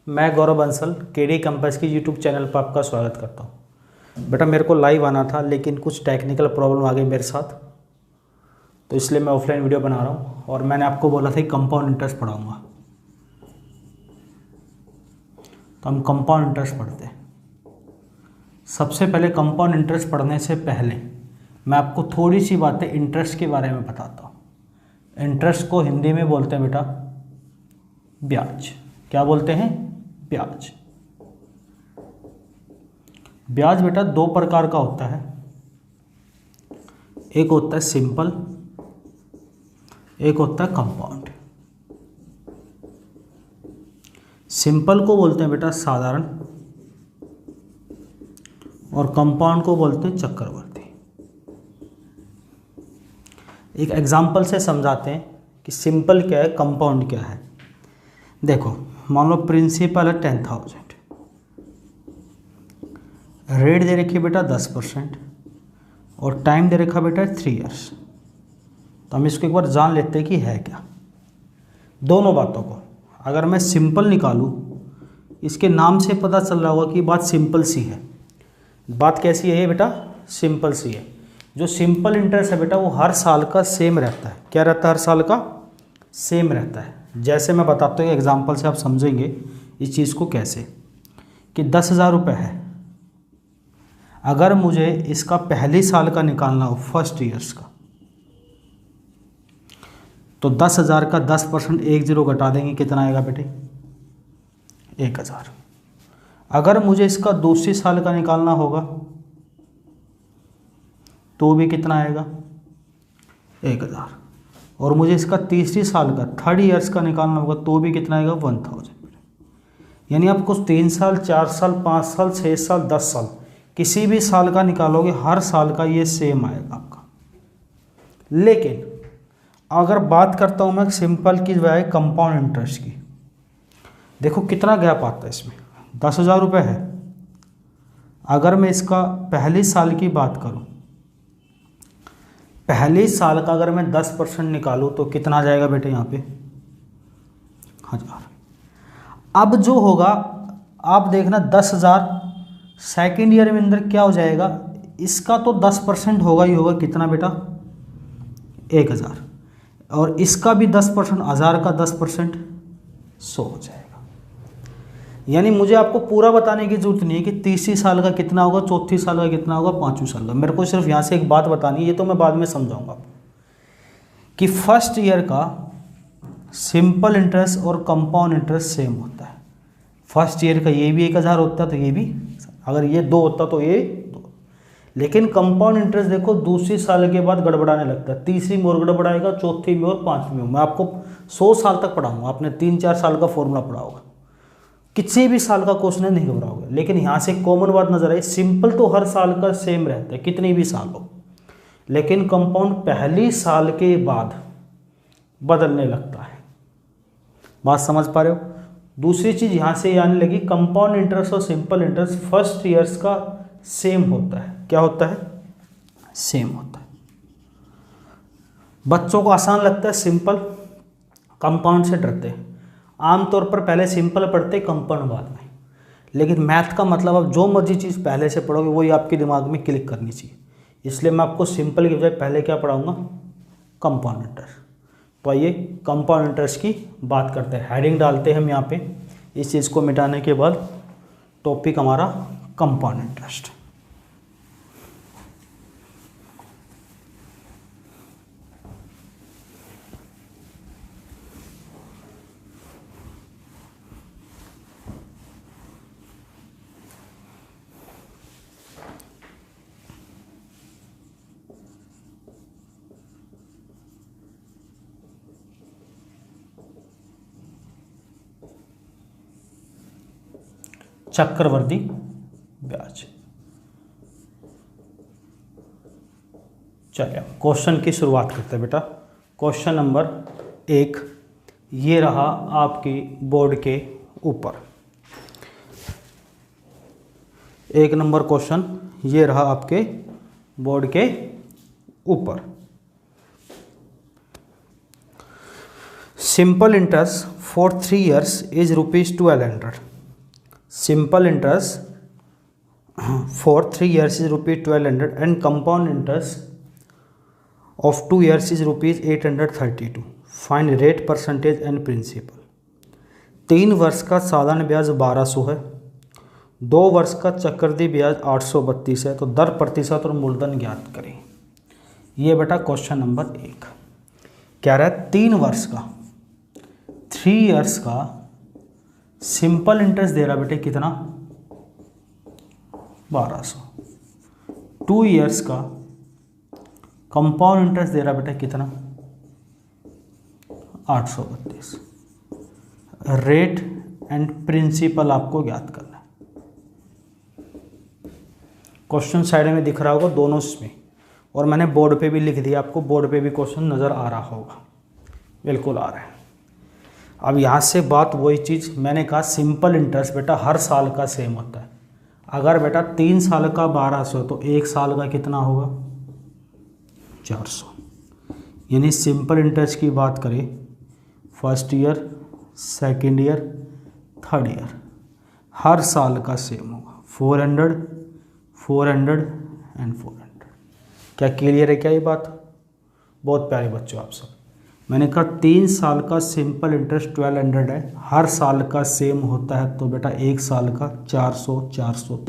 मैं गौरव Bansal KD campus की YouTube channel पर आपका स्वागत करता हूं। बेटा मेरे को लाइव आना था लेकिन कुछ टेक्निकल प्रॉब्लम आ गई मेरे साथ, तो इसलिए मैं ऑफलाइन वीडियो बना रहा हूं। और मैंने आपको बोला था कि कंपाउंड इंटरेस्ट पढ़ाऊंगा, तो हम कंपाउंड इंटरेस्ट पढ़ते हैं। सबसे पहले कंपाउंड इंटरेस्ट पढ़ने से पहले मैं आपको थोड़ी सी बातें इंटरेस्ट के बारे में बताता हूँ। इंटरेस्ट को हिंदी में बोलते हैं बेटा ब्याज। क्या बोलते हैं? ब्याज। ब्याज बेटा दो प्रकार का होता है, एक होता है सिंपल, एक होता है कंपाउंड। सिंपल को बोलते हैं बेटा साधारण और कंपाउंड को बोलते हैं चक्रवर्ती। एक एग्जांपल से समझाते हैं कि सिंपल क्या है, कंपाउंड क्या है। देखो मान लो प्रिंसिपल है 10,000, रेट दे रखी है बेटा 10% और टाइम दे रखा बेटा 3 इयर्स। तो हम इसको एक बार जान लेते हैं कि है क्या। दोनों बातों को अगर मैं सिंपल निकालूं, इसके नाम से पता चल रहा होगा कि बात सिंपल सी है। बात कैसी है बेटा? सिंपल सी है। जो सिंपल इंटरेस्ट है बेटा वो हर साल का सेम रहता है। क्या रहता है? हर साल का सेम रहता है। जैसे मैं बताता हूँ एग्जांपल से आप समझेंगे इस चीज़ को कैसे, कि 10,000 रुपये है। अगर मुझे इसका पहले साल का निकालना हो, फर्स्ट ईयर्स का, तो 10,000 का 10% 10 घटा देंगे, कितना आएगा बेटे? 1,000। अगर मुझे इसका दूसरी साल का निकालना होगा तो भी कितना आएगा? 1,000। और मुझे इसका तीसरी साल का, थर्ड ईयर्स का निकालना होगा तो भी कितना आएगा? 1,000। यानी आप कुछ 3 साल, 4 साल, 5 साल, 6 साल, 10 साल, किसी भी साल का निकालोगे हर साल का ये सेम आएगा आपका। लेकिन अगर बात करता हूँ मैं सिंपल की बजाय कंपाउंड इंटरेस्ट की, देखो कितना गैप आता है इसमें। 10,000 रुपये है। अगर मैं इसका पहले साल की बात करूँ, पहले साल का अगर मैं 10% निकालूँ तो कितना आ जाएगा बेटे यहाँ पे? 1,000। अब जो होगा आप देखना, 10,000 सेकेंड ईयर में अंदर क्या हो जाएगा, इसका तो 10% होगा ही होगा। कितना बेटा? 1,000। और इसका भी 10%, 1,000 का 10% 100 हो जाएगा। यानी मुझे आपको पूरा बताने की जरूरत नहीं है कि तीसरी साल का कितना होगा, चौथी साल का कितना होगा, पांचवी साल का। मेरे को सिर्फ यहाँ से एक बात बतानी है, ये तो मैं बाद में समझाऊंगा आपको, कि फर्स्ट ईयर का सिंपल इंटरेस्ट और कंपाउंड इंटरेस्ट सेम होता है। फर्स्ट ईयर का ये भी 1,000 होता है तो ये भी, अगर ये 2 होता तो ये 2। लेकिन कंपाउंड इंटरेस्ट देखो दूसरी साल के बाद गड़बड़ाने लगता है, तीसरी में और गड़बड़ाएगा, चौथी में और पाँचवीं में। मैं आपको 100 साल तक पढ़ाऊंगा, आपने 3-4 साल का फॉर्मूला पढ़ा होगा, किसी भी साल का क्वेश्चन है, नहीं घबराओगे। लेकिन यहाँ से कॉमन बात नजर आई, सिंपल तो हर साल का सेम रहता है कितनी भी साल हो, लेकिन कंपाउंड पहली साल के बाद बदलने लगता है। बात समझ पा रहे हो? दूसरी चीज यहाँ से आने लगी, कंपाउंड इंटरेस्ट और सिंपल इंटरेस्ट फर्स्ट ईयर्स का सेम होता है। क्या होता है? सेम होता है। बच्चों को आसान लगता है सिंपल, कंपाउंड से डरते हैं। आमतौर पर पहले सिंपल पढ़ते, कंपाउंड बाद में। लेकिन मैथ का मतलब आप जो मर्जी चीज़ पहले से पढ़ोगे वही आपके दिमाग में क्लिक करनी चाहिए। इसलिए मैं आपको सिंपल की बजाय पहले क्या पढ़ाऊंगा? Compound interest. तो आइए कंपाउंड इंटरेस्ट की बात करते हैं। हेडिंग डालते हैं हम यहाँ पे। इस चीज़ को मिटाने के बाद टॉपिक हमारा कंपाउंड इंटरेस्ट। चक्रवर्ती ब्याज। चलिए क्वेश्चन की शुरुआत करते हैं बेटा। क्वेश्चन नंबर 1 ये रहा आपकी बोर्ड के ऊपर। 1 नंबर क्वेश्चन ये रहा आपके बोर्ड के ऊपर। Simple interest for 3 years is ₹1200। Simple interest for 3 years is ₹1200 and compound interest of 2 years is ₹832. Find rate percentage and principal. 3 वर्ष का साधारण ब्याज 1200 है, 2 वर्ष का चक्रवृद्धि ब्याज 832 है, तो दर प्रतिशत और मूलधन ज्ञात करें। ये बेटा क्वेश्चन नंबर 1 क्या रहा है, 3 वर्ष का 3 years का सिंपल इंटरेस्ट दे रहा बेटे कितना 1200, 2 years का कंपाउंड इंटरेस्ट दे रहा बेटा कितना 832। रेट एंड प्रिंसिपल आपको ज्ञात करना है। क्वेश्चन साइड में दिख रहा होगा दोनों इसमें, और मैंने बोर्ड पे भी लिख दिया, आपको बोर्ड पे भी क्वेश्चन नज़र आ रहा होगा, बिल्कुल आ रहा है। अब यहाँ से बात वही चीज़ मैंने कहा, सिंपल इंटरेस्ट बेटा हर साल का सेम होता है। अगर बेटा 3 साल का 1200 तो 1 साल का कितना होगा 400। यानी सिंपल इंटरेस्ट की बात करें first year, second year, third year, हर साल का सेम होगा 400, 400 एंड 400। क्या क्लियर है क्या ये बात? बहुत प्यारे बच्चों आप सब, मैंने कहा 3 साल का सिंपल इंटरेस्ट 1200 है, हर साल का सेम होता है, तो बेटा 1 साल का 400 400।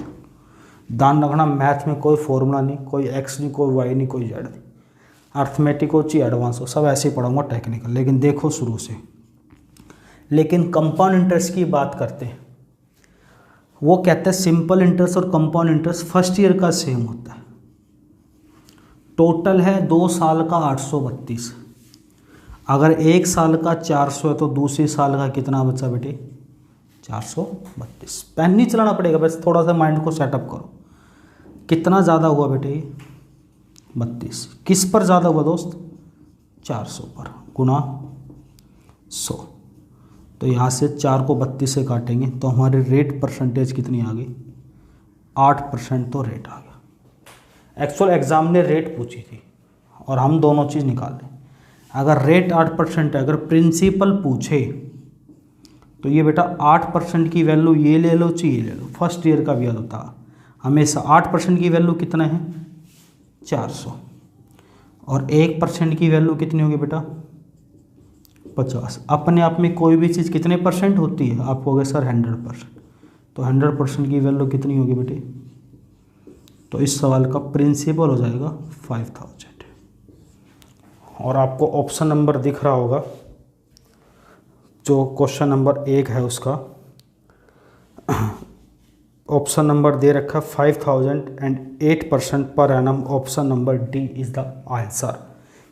ध्यान रखना मैथ में कोई फॉर्मूला नहीं, कोई एक्स नहीं, कोई वाई नहीं, कोई जेड नहीं, अर्थमेटिक हो चाहे एडवांस हो, सब ऐसे ही पढ़ाऊंगा टेक्निकल। लेकिन देखो शुरू से, लेकिन कंपाउंड इंटरेस्ट की बात करते हैं, वो कहते हैं सिंपल इंटरेस्ट और कंपाउंड इंटरेस्ट फर्स्ट ईयर का सेम होता है। टोटल है 2 साल का 832, अगर 1 साल का 400 है तो दूसरे साल का कितना बचा बेटे 432। पेन नहीं चलाना पड़ेगा, बस थोड़ा सा माइंड को सेटअप करो। कितना ज़्यादा हुआ बेटे 32, किस पर ज़्यादा हुआ दोस्त 400 पर, गुना 100। तो यहाँ से 4 को 32 से काटेंगे तो हमारी रेट परसेंटेज कितनी आ गई 8%। तो रेट आ गया। एक्चुअल एग्ज़ाम ने रेट पूछी थी और हम दोनों चीज़ निकाल लें। अगर रेट 8% है, अगर प्रिंसिपल पूछे तो ये बेटा 8% की वैल्यू ये ले लो चाहिए ये ले लो, फर्स्ट ईयर का ब्याज होता हमेशा 8% की वैल्यू कितना है 400, और 1% की वैल्यू कितनी होगी बेटा 50। अपने आप में कोई भी चीज़ कितने परसेंट होती है, आप कहोगे सर 100%, तो 100% की वैल्यू कितनी होगी बेटे, तो इस सवाल का प्रिंसिपल हो जाएगा 5000। और आपको ऑप्शन नंबर दिख रहा होगा, जो क्वेश्चन नंबर 1 है उसका ऑप्शन नंबर दे रखा 5008% per annum. Option number D is the answer.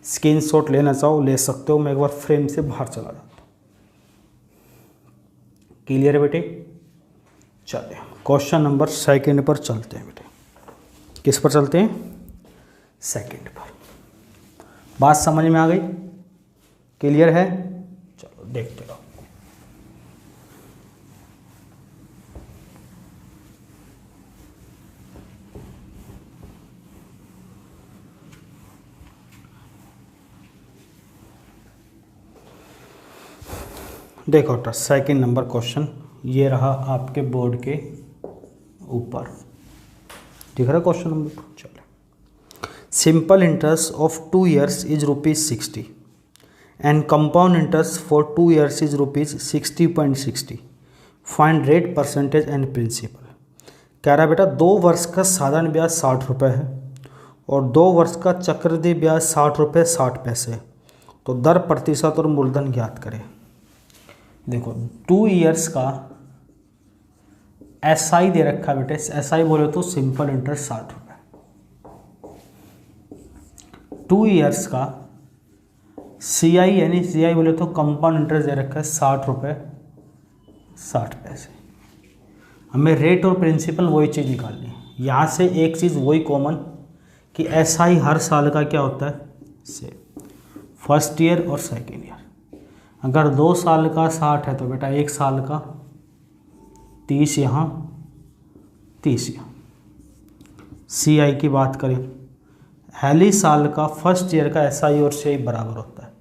Screenshot लेना चाहो ले सकते हो, मैं एक बार फ्रेम से बाहर चला जाता हूँ। क्लियर है बेटे? चलिए क्वेश्चन नंबर 2 पर चलते हैं बेटे। किस पर चलते हैं 2 पर। बात समझ में आ गई? क्लियर है? चलो देखते रहो। देखो बेटा 2 नंबर क्वेश्चन ये रहा आपके बोर्ड के ऊपर, दिख रहा क्वेश्चन नंबर। चलो, simple interest of 2 years is ₹60 and compound interest for 2 years is ₹60.60। Find rate percentage and principal. कह रहा है बेटा 2 वर्ष का साधारण ब्याज 60 रुपये है और 2 वर्ष का चक्रवृद्धि ब्याज 60 रुपये 60 पैसे, तो दर प्रतिशत और मूलधन ज्ञात करें। देखो 2 years का SI दे रखा है बेटे, SI बोले तो सिंपल इंटरेस्ट 60 रुपये। 2 years का CI यानी CI बोले तो कंपाउंड इंटरेस्ट दे रखा है 60 रुपये 60 पैसे। हमें रेट और प्रिंसिपल वही चीज़ निकालनी है। यहाँ से एक चीज़ वही कॉमन कि SI हर साल का क्या होता है से फर्स्ट ईयर और सेकेंड ईयर। अगर 2 साल का 60 है तो बेटा 1 साल का 30 यहाँ 30 यहाँ। CI की बात करें, पहली साल का फर्स्ट ईयर का SI और CI बराबर होता है।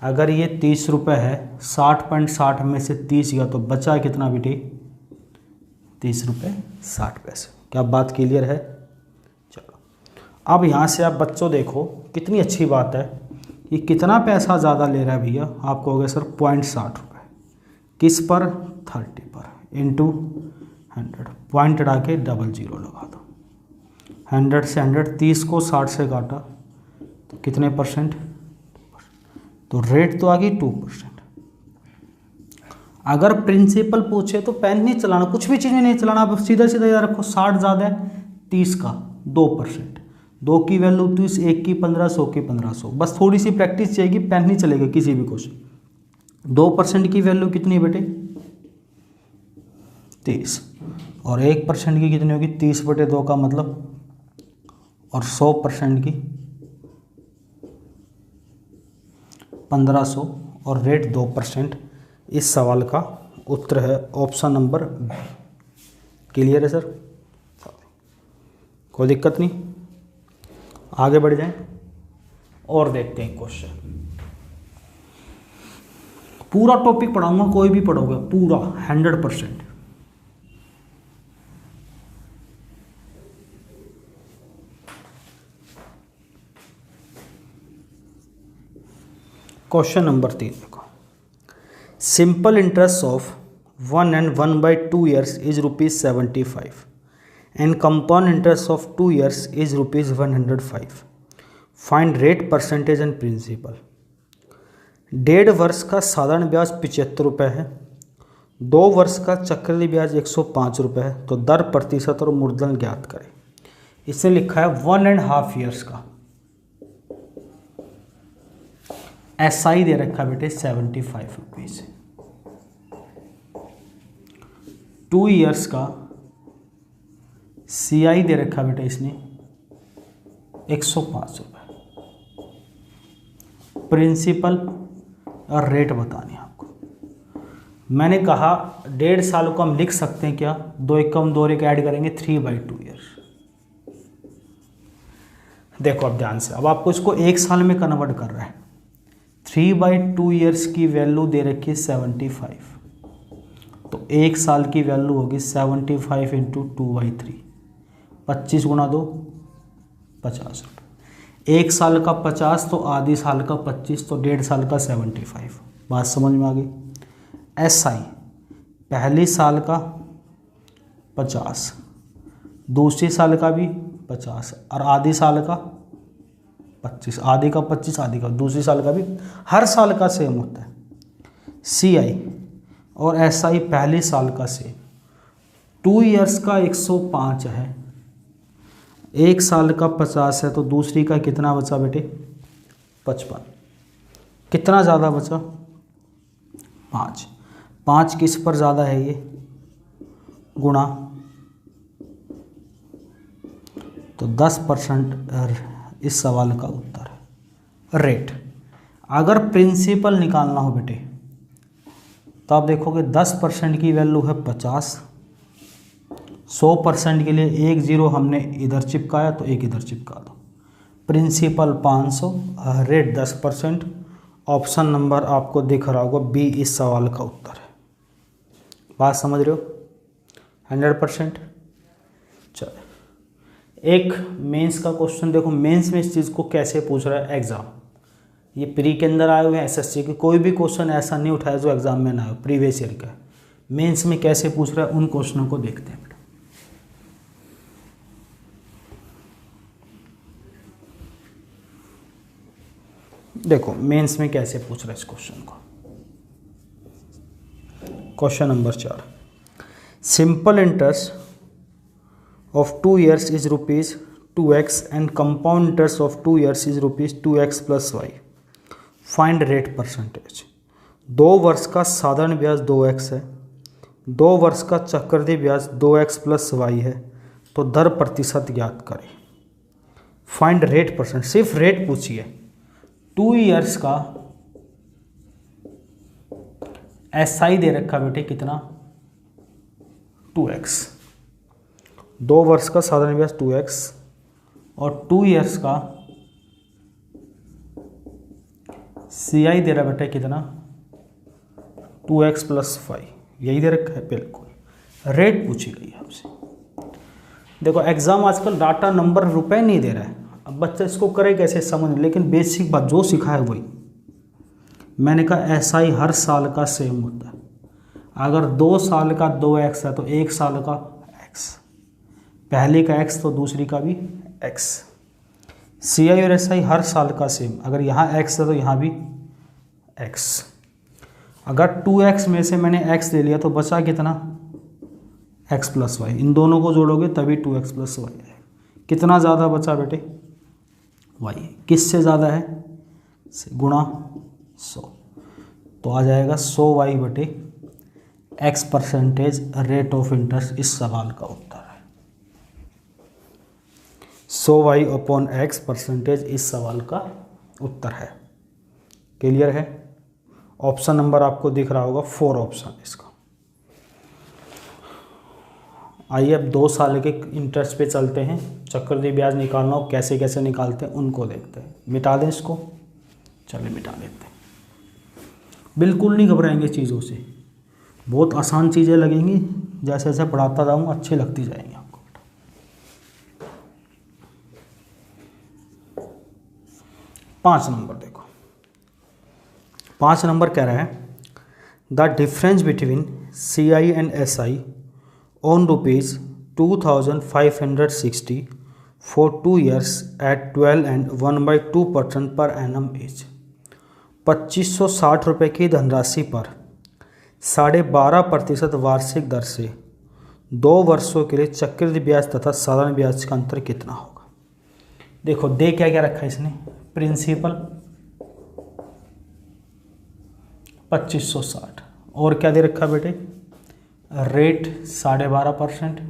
अगर ये 30 रुपये है, 60.60 में से 30 गया तो बचा कितना बेटे ₹30.60। क्या बात क्लियर है? चलो अब यहाँ से आप बच्चों देखो कितनी अच्छी बात है, ये कितना पैसा ज़्यादा ले रहा है भैया, आप कहोगे सर ₹0.60 किस पर, 30 पर इंटू 100, पॉइंट हटा के 00 लगा दो, 100 से 100, 30 को 60 से काटा तो कितने परसेंट, तो रेट तो आ गई 2%। अगर प्रिंसिपल पूछे तो पेन नहीं चलाना, कुछ भी चीज़ नहीं चलाना, आप सीधा सीधा याद रखो 60 ज़्यादा है 30 का 2%, 2 की वैल्यू 30, 1 की 15, 100 की 1500, बस थोड़ी सी प्रैक्टिस चाहिए, पेन नहीं चलेगा किसी भी क्वेश्चन। 2% की वैल्यू कितनी है बेटे, 30, और 1% की कितनी होगी, 30/2 का मतलब, और 100% की 1500, और रेट 2%। इस सवाल का उत्तर है ऑप्शन नंबर बी। क्लियर है सर? कोई दिक्कत नहीं, आगे बढ़ जाएं और देखते हैं क्वेश्चन। पूरा टॉपिक पढ़ाऊंगा, कोई भी पढ़ोगे पूरा 100%। क्वेश्चन नंबर 3 देखो, simple interest of 1 and 1/2 years is ₹75 and compound interest of 2 years is ₹105. Find rate percentage and principal. 1.5 वर्ष का साधारण ब्याज ₹75 है, 2 वर्ष का चक्रवृद्धि ब्याज ₹105 है, तो दर प्रतिशत और मूलधन ज्ञात करें। इसने लिखा है 1.5 years का SI दे रखा बेटे ₹75, 2 years का CI दे रखा बेटा इसने ₹105। प्रिंसिपल और रेट बतानी आपको। मैंने कहा 1.5 साल को हम लिख सकते हैं क्या, 2 एकम 2 एक ऐड करेंगे 3/2 ईयर। देखो अब ध्यान से, अब आपको इसको 1 साल में कन्वर्ट कर रहा है। 3/2 ईयर्स की वैल्यू दे रखी है 75, तो 1 साल की वैल्यू होगी 75 इंटू 2/3, 25 गुणा 2 ₹50। 1 साल का 50 तो आधी साल का 25, तो 1.5 साल का 75। बात समझ में आ गई। SI पहली साल का 50, दूसरी साल का भी 50, और आधी साल का 25, आधी का 25, आधी का, दूसरी साल का भी, हर साल का सेम होता है। CI और SI पहली साल का सेम। 2 इयर्स का 105 है, 1 साल का 50 है, तो दूसरी का कितना बचा बेटे 55। कितना ज़्यादा बचा 5, 5 किस पर ज़्यादा है ये, गुणा, तो 10% इस सवाल का उत्तर है। रेट अगर प्रिंसिपल निकालना हो बेटे तो आप देखोगे 10% की वैल्यू है 50, 100% के लिए 1 0 हमने इधर चिपकाया तो 1 इधर चिपका दो। Principal 500, rate 10%। ऑप्शन नंबर आपको दिख रहा होगा बी इस सवाल का उत्तर है। बात समझ रहे हो 100%। चलो एक मेंस का क्वेश्चन देखो, मेंस में इस चीज़ को कैसे पूछ रहा है एग्ज़ाम। ये प्री के अंदर आए हुए हैं SSC के, कोई भी क्वेश्चन ऐसा नहीं उठाया जो एग्जाम में ना हो, प्रीवियस ईयर का। मेंस में कैसे पूछ रहा है उन क्वेश्चनों को देखते हैं। देखो मेंस में कैसे पूछ रहा है इस क्वेश्चन को। Question number 4, simple interest of 2 years is ₹2x and compound interest of 2 years is ₹2x plus y. Find rate percentage। 2 वर्ष का साधारण ब्याज 2x है, 2 वर्ष का चक्रवृद्धि ब्याज 2x प्लस y है, तो दर प्रतिशत ज्ञात करें। फाइंड रेट परसेंट, सिर्फ रेट पूछिए। 2 इयर्स का SI दे रखा बेटे कितना 2x, 2 वर्ष का साधारण ब्याज 2x, और 2 इयर्स का CI दे रहा बेटा कितना 2x प्लस 5, यही दे रखा है बिल्कुल। रेट पूछी गई है आपसे। देखो एग्जाम आजकल डाटा नंबर रुपए नहीं दे रहा है, अब बच्चा इसको करे कैसे समझ, लेकिन बेसिक बात जो सिखा है वही। मैंने कहा SI हर साल का सेम होता है। अगर 2 साल का 2x है तो 1 साल का x, पहले का x तो दूसरी का भी x। CI और SI हर साल का सेम, अगर यहाँ x है तो यहाँ भी x। अगर 2x में से मैंने x ले लिया तो बचा कितना, x + y। इन दोनों को जोड़ोगे तभी 2x + y है। कितना ज़्यादा बचा बेटे, y। किससे ज़्यादा है, गुणा 100, तो आ जाएगा 100y बटे x% रेट ऑफ इंटरेस्ट। इस सवाल का उत्तर है 100y अपॉन x% इस सवाल का उत्तर है। क्लियर है। ऑप्शन नंबर आपको दिख रहा होगा 4 ऑप्शन इसका। आइए अब 2 साल के इंटरेस्ट पे चलते हैं। चक्रवृद्धि ब्याज निकालना हो कैसे कैसे निकालते हैं उनको देखते हैं। मिटा दें इसको, चलिए मिटा देते हैं। बिल्कुल नहीं घबराएंगे चीज़ों से, बहुत आसान चीज़ें लगेंगी, जैसे जैसे पढ़ाता जाऊँगा अच्छी लगती जाएंगी आपको। 5 नंबर देखो, 5 नंबर कह रहा है the difference between CI and SI on ₹2,560 for 2 years at 12 and 1/2% पर annum इज। 2560 रुपये की धनराशि पर 12.5% वार्षिक दर से 2 वर्षों के लिए चक्रवृद्धि ब्याज तथा साधारण ब्याज का अंतर कितना होगा। देखो दे क्या क्या रखा है इसने, प्रिंसिपल 2560 और क्या दे रखा बेटे, रेट 12.5%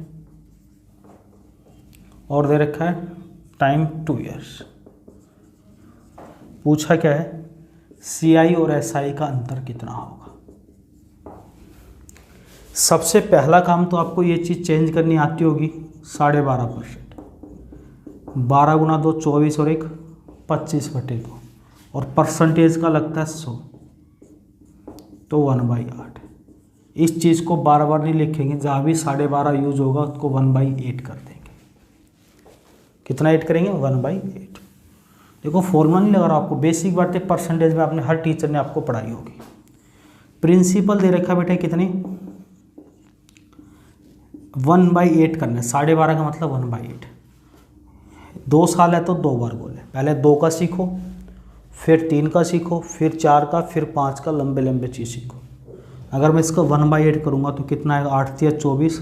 और दे रखा है टाइम 2 years। पूछा क्या है, CI और SI का अंतर कितना होगा। सबसे पहला काम तो आपको ये चीज़ चेंज करनी आती होगी, 12.5%। 12 गुना 2 24 और 1 25/2 और परसेंटेज का लगता है 100, तो 1/8। इस चीज़ को बार बार नहीं लिखेंगे, जहाँ भी 12.5 यूज होगा उसको 1/8 कर देंगे। कितना 8 करेंगे, 1/8। देखो फॉर्मूला नहीं लगा रहा आपको, बेसिक बातें परसेंटेज में आपने हर टीचर ने आपको पढ़ाई होगी। प्रिंसिपल दे रखा बेटा कितनी, 1/8 करना है। 12.5 का मतलब 1/8। 2 साल है तो 2 बार बोले, पहले 2 का सीखो, फिर 3 का सीखो, फिर 4 का, फिर 5 का, लंबे लंबे चीज़ सीखो। अगर मैं इसका 1/8 करूँगा तो कितना आएगा, 8 या 24,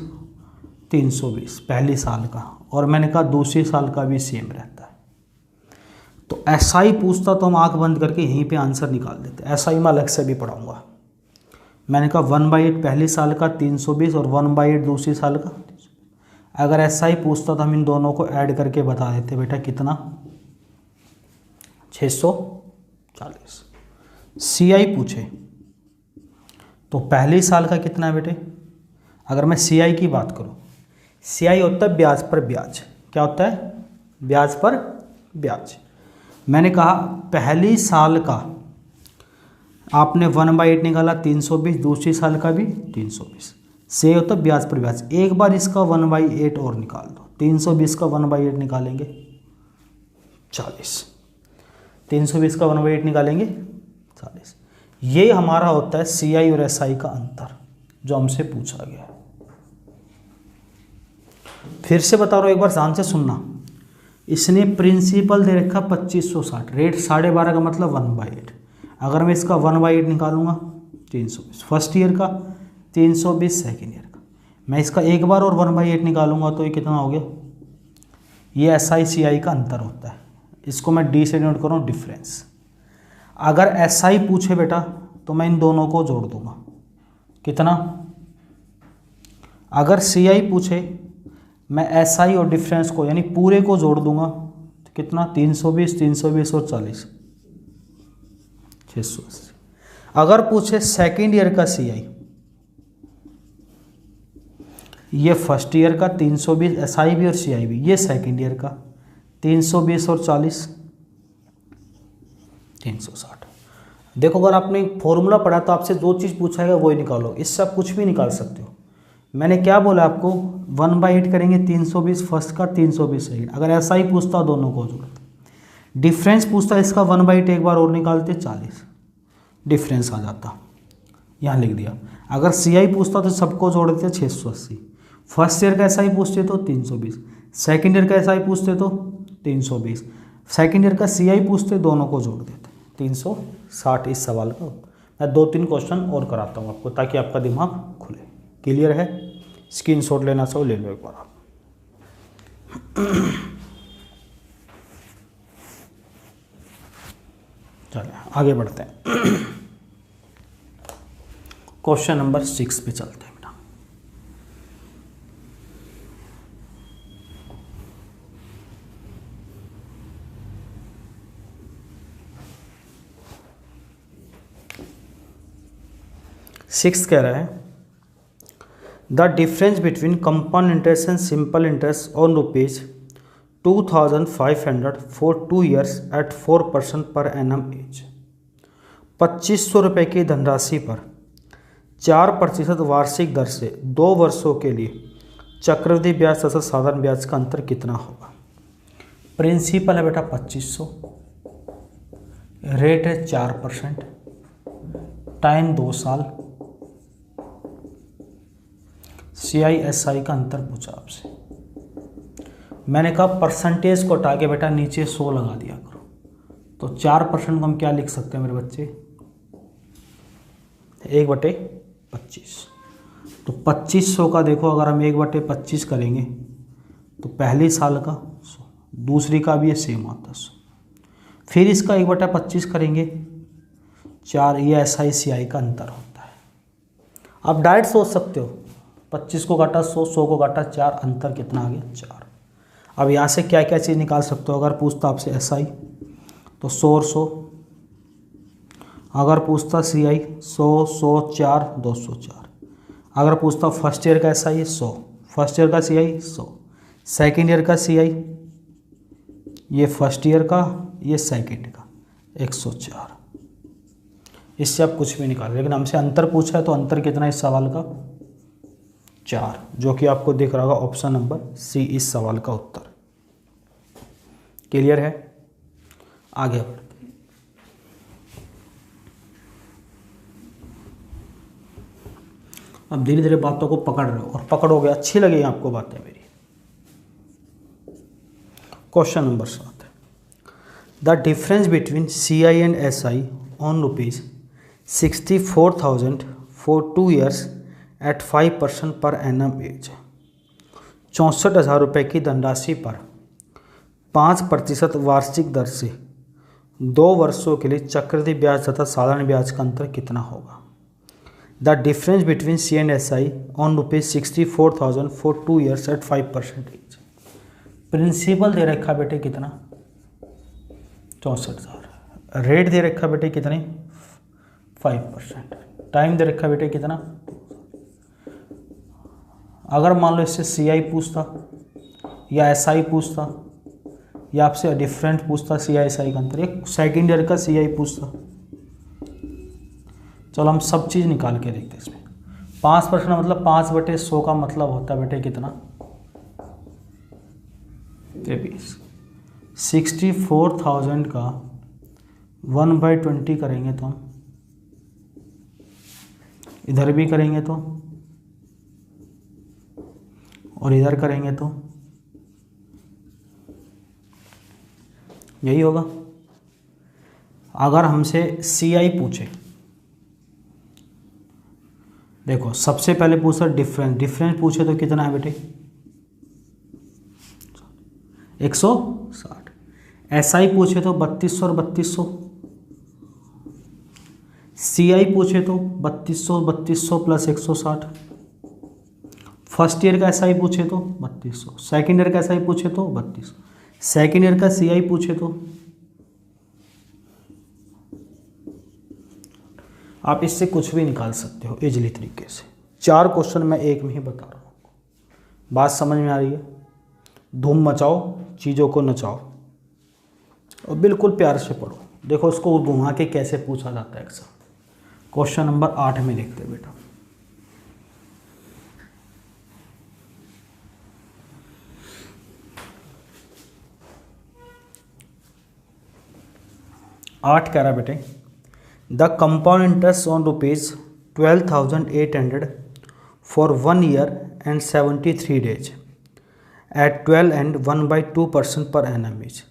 320 पहली साल का। और मैंने कहा दूसरी साल का भी सेम रहता है। तो SI पूछता तो हम आंख बंद करके यहीं पे आंसर निकाल देते। SI मैं अलग से भी पढ़ाऊँगा। मैंने कहा 1/8 पहली साल का 320 और 1/8 दूसरी साल का। अगर SI पूछता तो हम इन दोनों को ऐड करके बता देते बेटा कितना, 640। CI पूछे तो पहली साल का कितना है बेटे। अगर मैं CI की बात करूं, CI होता है ब्याज पर ब्याज। क्या होता है, ब्याज पर ब्याज। मैंने कहा पहली साल का आपने 1/8 निकाला 320, दूसरी साल का भी 320। से होता है ब्याज पर ब्याज। एक बार इसका 1/8 और निकाल दो, 320 का 1/8 निकालेंगे 40, 320 का 1/8 निकालेंगे 40। ये हमारा होता है CI और SI का अंतर जो हमसे पूछा गया है। फिर से बता रहा हूँ, एक बार ध्यान से सुनना। इसने प्रिंसिपल दे रखा 2560, रेट 12.5 का मतलब 1/8। अगर मैं इसका 1/8 निकालूंगा 320 फर्स्ट ईयर का, 320 सेकेंड ईयर का। मैं इसका एक बार और 1/8 निकालूंगा तो ये कितना हो गया, ये SI CI का अंतर होता है। इसको मैं D से नोट करूँ डिफरेंस। अगर SI पूछे बेटा तो मैं इन दोनों को जोड़ दूंगा, कितना। अगर CI पूछे मैं SI और डिफरेंस को यानी पूरे को जोड़ दूंगा तो कितना, 320 320 और 40, 680। अगर पूछे सेकेंड ईयर का CI, ये फर्स्ट ईयर का 320 SI भी और CI भी, ये सेकेंड ईयर का 320 और 40, 360। देखो अगर आपने फॉर्मूला पढ़ा तो आपसे जो चीज़ पूछा है वही निकालो, इससे आप कुछ भी निकाल सकते हो। मैंने क्या बोला आपको, 1/8 करेंगे 320 फर्स्ट का, 320 सेकेंड। अगर ऐसा ही पूछता दोनों को जोड़ते, डिफरेंस पूछता इसका 1/8 एक बार और निकालते 40 डिफरेंस आ जाता, यहाँ लिख दिया। अगर CI पूछता तो सबको जोड़ देते 680। फर्स्ट ईयर का ऐसा ही पूछते तो 320, सेकेंड ईयर का ऐसा ही पूछते तो 320, सेकेंड ईयर का CI पूछते दोनों को जोड़ देते 360 इस सवाल का। मैं 2-3 क्वेश्चन और कराता हूँ आपको ताकि आपका दिमाग खुले। क्लियर है? स्क्रीनशॉट लेना चाहो ले लो एक बार आप। चलिए आगे बढ़ते हैं। क्वेश्चन नंबर 6 पे चलते हैं बेटा। सिक्स कह रहा है the difference between compound interest and simple interest on ₹2500 for 2 years at 4% per annum as. 2500 रुपये की धनराशि पर 4% वार्षिक दर से 2 वर्षों के लिए चक्रवृद्धि ब्याज तथा साधारण ब्याज का अंतर कितना होगा। प्रिंसिपल है बेटा 2500, रेट है 4%, टाइम 2 साल, CI SI का अंतर पूछा आपसे। मैंने कहा परसेंटेज को हटा के बेटा नीचे 100 लगा दिया करो। तो 4% को हम क्या लिख सकते हैं मेरे बच्चे, 1/25। तो 2500 का देखो अगर हम 1/25 करेंगे तो पहली साल का 100, दूसरी का भी ये सेम आता 100, फिर इसका 1/25 करेंगे 4, ये SI CI का अंतर होता है। आप डायरेक्ट सोच सकते हो 25 को घटा 100, 100 को घटा 4, अंतर कितना आ गया 4। अब यहाँ से क्या क्या चीज़ निकाल सकते हो। अगर पूछता आपसे SI तो 100 और 100, अगर पूछता CI 100, 100, 4, 204, अगर पूछता फर्स्ट ईयर का SI 100, फर्स्ट ईयर का CI 100, सेकेंड ईयर का CI, ये फर्स्ट ईयर का, ये सेकेंड का 104। इससे आप कुछ भी निकाल, लेकिन हमसे अंतर पूछा है तो अंतर कितना है इस सवाल का 4, जो कि आपको दिख रहा होगा ऑप्शन नंबर C इस सवाल का उत्तर। क्लियर है? आगे बढ़ते हैं। अब धीरे धीरे बातों को पकड़ रहे हो और पकड़ोगे, अच्छी लगेगी आपको बातें मेरी। क्वेश्चन नंबर 7 है the difference between CI and SI on ₹64,000 for 2 years at 5% per annum as. 64,000 रुपये की धनराशि पर 5% वार्षिक दर से 2 वर्षों के लिए चक्रवृद्धि ब्याज तथा साधारण ब्याज का अंतर कितना होगा। The difference between CI and SI on ₹64,000 for 2 years at 5% एज। प्रिंसिपल दे रखा बेटे कितना 64,000, रेट दे रखा बेटे कितने 5%, टाइम दे रखा बेटे कितना। अगर मान लो इससे CI पूछता या SI पूछता या आपसे डिफरेंट पूछता CI SI का अंतर, एक सेकेंड ईयर का CI पूछता, चलो हम सब चीज़ निकाल के देखते हैं इसमें। 5% मतलब 5/100 का मतलब होता है बेटे कितना 23। 64,000 का 1/20 करेंगे तो हम इधर भी करेंगे तो और इधर करेंगे तो यही होगा। अगर हमसे CI पूछे, देखो सबसे पहले पूछा डिफरेंस पूछे तो कितना है बेटे 160। SI पूछे तो 3200 और 3200, CI पूछे तो 3200 प्लस 160, फर्स्ट ईयर का SI पूछे तो 3200, सेकेंड ईयर का SI पूछे तो 3200, सेकेंड ईयर का CI पूछे तो आप इससे कुछ भी निकाल सकते हो इजीली तरीके से। 4 क्वेश्चन मैं एक में ही बता रहा हूँ। बात समझ में आ रही है? धूम मचाओ, चीज़ों को नचाओ और बिल्कुल प्यार से पढ़ो। देखो उसको घुमा के कैसे पूछा जाता है एग्जाम। क्वेश्चन नंबर 8 में देखते हैं बेटा। 8 कह रहा बेटे, the compound interest on ₹12,800 for 1 year and 73 days at 12 and 1/2% per annum is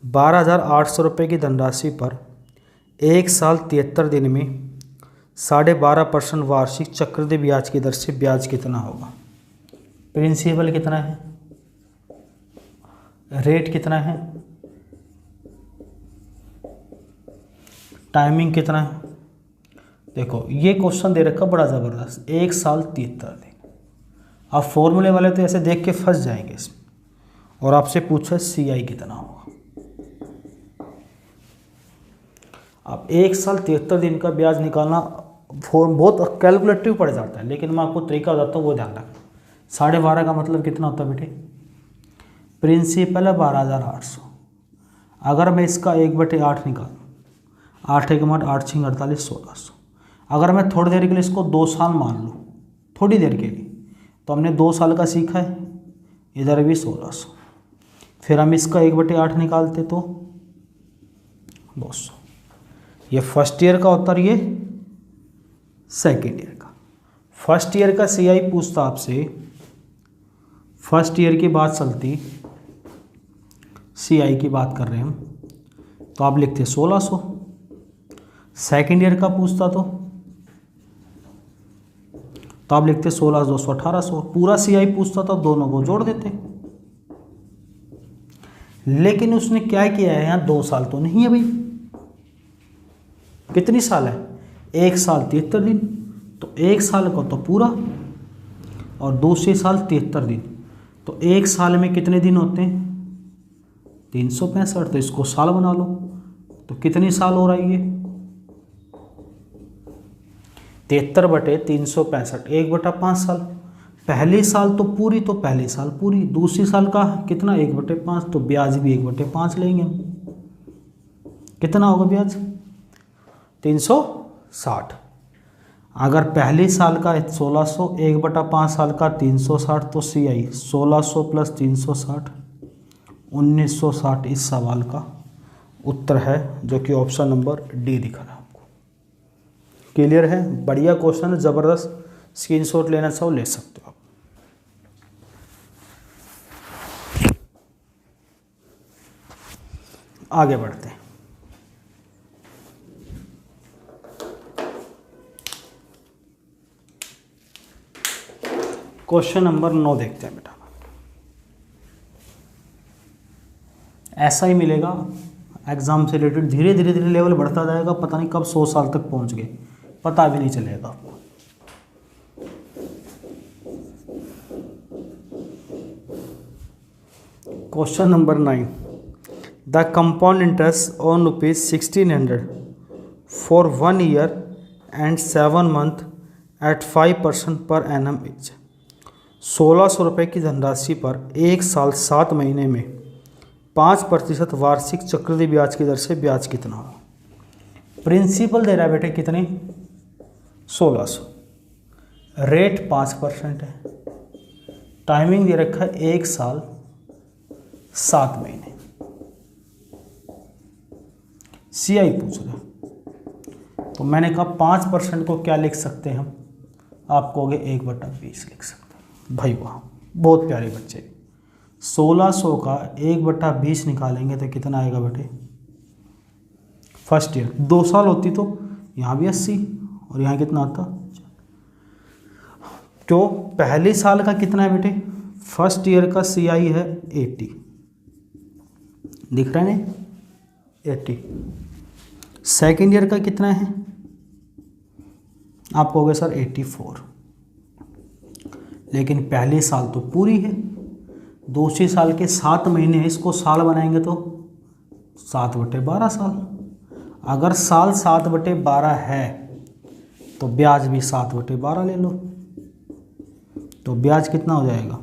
12,800 रुपये की धनराशि पर 1 साल 73 दिन में 12.5% वार्षिक चक्रवृद्धि ब्याज की दर से ब्याज कितना होगा। प्रिंसिपल कितना है, रेट कितना है, टाइमिंग कितना है। देखो ये क्वेश्चन दे रखा बड़ा ज़बरदस्त, 1 साल 73 दिन। आप फॉर्मूले वाले तो ऐसे देख के फंस जाएंगे इसमें, और आपसे पूछा CI कितना होगा। अब 1 साल 73 दिन का ब्याज निकालना फॉर्म बहुत कैलकुलेटिव पड़ जाता है, लेकिन मैं आपको तरीका बताता हूँ, वो ध्यान रखना। 12.5 का मतलब कितना होता है बेटे, प्रिंसिपल है 12,800। अगर मैं इसका 1/8 निकालूँ, 8 1 8 6 48 1600। अगर मैं थोड़ी देर के लिए इसको 2 साल मान लूँ, थोड़ी देर के लिए, तो हमने 2 साल का सीखा है, इधर भी 1600। फिर हम इसका 1/8 निकालते तो 200। ये फर्स्ट ईयर का होता है, ये सेकेंड ईयर का। फर्स्ट ईयर का CI पूछता आपसे, फर्स्ट ईयर की बात चलती, CI की बात कर रहे हैं हम, तो आप लिखते 1600। सेकेंड ईयर का पूछता तो आप लिखते 16 200 1800। पूरा CI पूछता तो दोनों को जोड़ देते। लेकिन उसने क्या किया है, यहाँ 2 साल तो नहीं है भाई, कितनी साल है, 1 साल 73 दिन, तो 1 साल का तो पूरा और दूसरे साल 73 दिन, तो 1 साल में कितने दिन होते हैं, 365। तो इसको साल बना लो, तो कितनी साल हो रहा है ये, 73/365, 1/5 साल। पहले साल तो पूरी, तो पहले साल पूरी, दूसरी साल का कितना 1/5, तो ब्याज भी 1/5 लेंगे हम। कितना होगा ब्याज, 360। अगर पहले साल का 1600, 1/5 साल का 360, तो CI 1600 + 360 1960 इस सवाल का उत्तर है, जो कि ऑप्शन नंबर D दिखा रहा है आपको। क्लियर है, बढ़िया क्वेश्चन है, ज़बरदस्त। स्क्रीनशॉट लेना चाहो ले सकते हो आप। आगे बढ़ते हैं। क्वेश्चन नंबर 9 देखते हैं बेटा। ऐसा ही मिलेगा एग्जाम से रिलेटेड, धीरे धीरे धीरे लेवल बढ़ता जाएगा, पता नहीं कब 100 साल तक पहुंच गए, पता भी नहीं चलेगा आपको। Question number 9, the compound interest on ₹1600 for 1 year and 7 month at 5% per annum is 1600 रुपये की धनराशि पर 1 साल 7 महीने में 5% वार्षिक चक्रवृद्धि ब्याज की दर से ब्याज कितना हो। प्रिंसिपल दे रहा है बेटे कितने, 1600, रेट 5% है, टाइमिंग दे रखा है 1 साल 7 महीने। CI पूछ रहे हैं, तो मैंने कहा 5% को क्या लिख सकते हैं हम, आप कहोगे 1/20 लिख सकते हैं। भाई वाह, बहुत प्यारे बच्चे। 1600 का 1/20 निकालेंगे तो कितना आएगा बेटे, फर्स्ट ईयर 2 साल होती तो यहाँ भी 80 और यहाँ कितना आता, तो पहले साल का कितना है बेटे, फर्स्ट ईयर का CI है 80, दिख रहा है ना 80। सेकेंड ईयर का कितना है, आप कहोगे सर 84, लेकिन पहले साल तो पूरी है, दूसरे साल के 7 महीने हैं, इसको साल बनाएंगे तो 7/12 साल। अगर साल 7/12 है तो ब्याज भी 7/12 ले लो, तो ब्याज कितना हो जाएगा,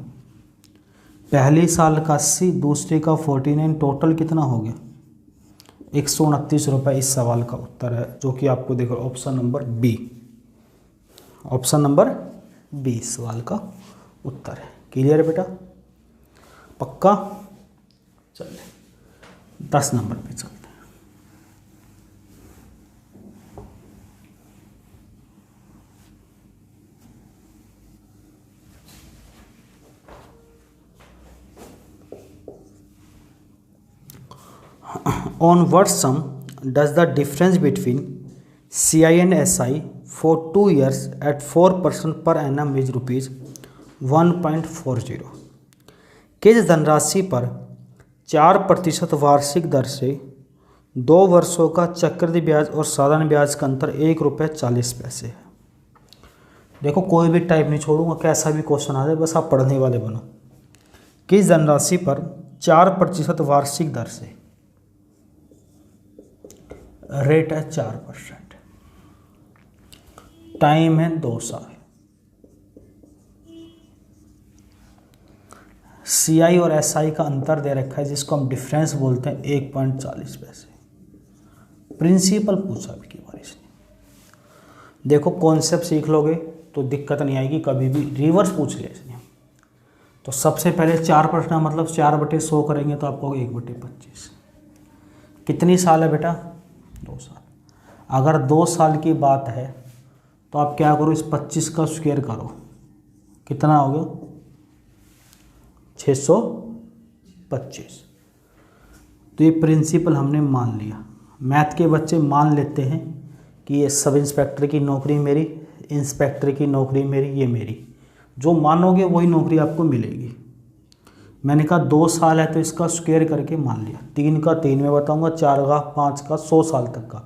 पहले साल का 80, दूसरे का 49, टोटल कितना हो गया 129 रुपये। इस सवाल का उत्तर है, जो कि आपको देखो option number B, option number B इस सवाल का उत्तर है। क्लियर है बेटा, पक्का। चलिए 10 नंबर पे चलते हैं। On what sum does the difference between CI and SI for 2 years at 4% per annum is ₹1.40। किस धनराशि पर 4% वार्षिक दर से 2 वर्षों का चक्रवृद्धि ब्याज और साधारण ब्याज का अंतर ₹1.40 है। देखो कोई भी टाइप नहीं छोड़ूंगा, कैसा भी क्वेश्चन आ जाए बस आप पढ़ने वाले बनो। किस धनराशि पर 4% वार्षिक दर से, रेट है 4%, टाइम है 2 साल, CI और SI का अंतर दे रखा है जिसको हम डिफरेंस बोलते हैं 1.40। प्रिंसिपल पूछा भी की बार इसने। देखो कॉन्सेप्ट सीख लोगे तो दिक्कत नहीं आएगी, कभी भी रिवर्स पूछ लिया इसने। तो सबसे पहले 4% मतलब 4/100 करेंगे तो आपको 1/25। कितनी साल है बेटा? 2 साल। अगर 2 साल की बात है तो आप क्या करो, इस 25 का स्क्वायर करो, कितना हो गया? 625। तो ये प्रिंसिपल हमने मान लिया। मैथ के बच्चे मान लेते हैं कि ये सब इंस्पेक्टर की नौकरी मेरी, इंस्पेक्टर की नौकरी मेरी, ये मेरी। जो मानोगे वही नौकरी आपको मिलेगी। मैंने कहा 2 साल है तो इसका स्क्वायर करके मान लिया। 3 का 3 में बताऊंगा, 4 का 5 का 100 साल तक का।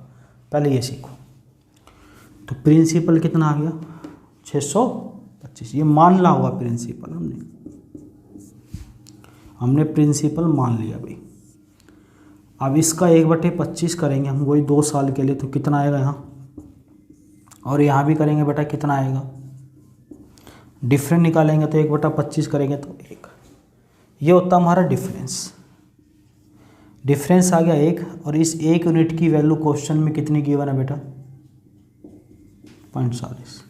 पहले ये सीखो। तो प्रिंसिपल कितना आ गया? 625। ये मानना हुआ प्रिंसिपल, हमने प्रिंसिपल मान लिया भाई। अब इसका 1/25 करेंगे हम वही 2 साल के लिए, तो कितना आएगा यहाँ, और यहाँ भी करेंगे बेटा कितना आएगा। डिफरेंस निकालेंगे तो 1/25 करेंगे तो 1। ये होता हमारा डिफरेंस। डिफरेंस आ गया 1, और इस 1 यूनिट की वैल्यू क्वेश्चन में कितनी गिवन है बेटा? 0.40।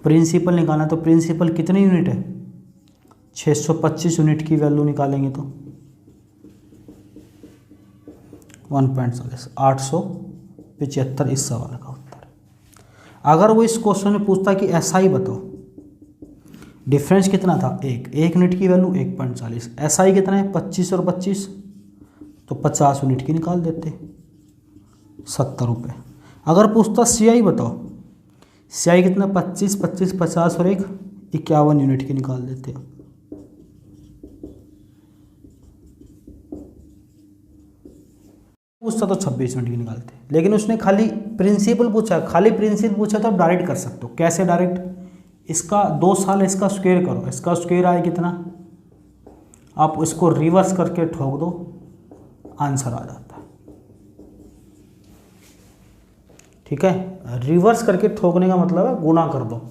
प्रिंसिपल निकालना, तो प्रिंसिपल कितनी यूनिट है? 625 यूनिट की वैल्यू निकालेंगे तो 1.40, 875 इस सवाल का उत्तर। अगर वो इस क्वेश्चन में पूछता कि SI बताओ, डिफरेंस कितना था? 1 यूनिट की वैल्यू 1.40, SI कितना है? 25 और 25, तो 50 यूनिट की निकाल देते, 70 रुपये। अगर पूछता CI बताओ, CI कितना? 25, 25, 50 और 1, 51 यूनिट की निकाल देते। पूछता तो 26 यूनिट की निकालते, लेकिन उसने खाली प्रिंसिपल पूछा। खाली प्रिंसिपल पूछा तो आप डायरेक्ट कर सकते हो। कैसे डायरेक्ट? इसका 2 साल इसका स्क्वायर करो, इसका स्क्वायर आए कितना, आप इसको रिवर्स करके ठोक दो, आंसर आ जाता है। ठीक है, रिवर्स करके ठोकने का मतलब है गुणा कर दो,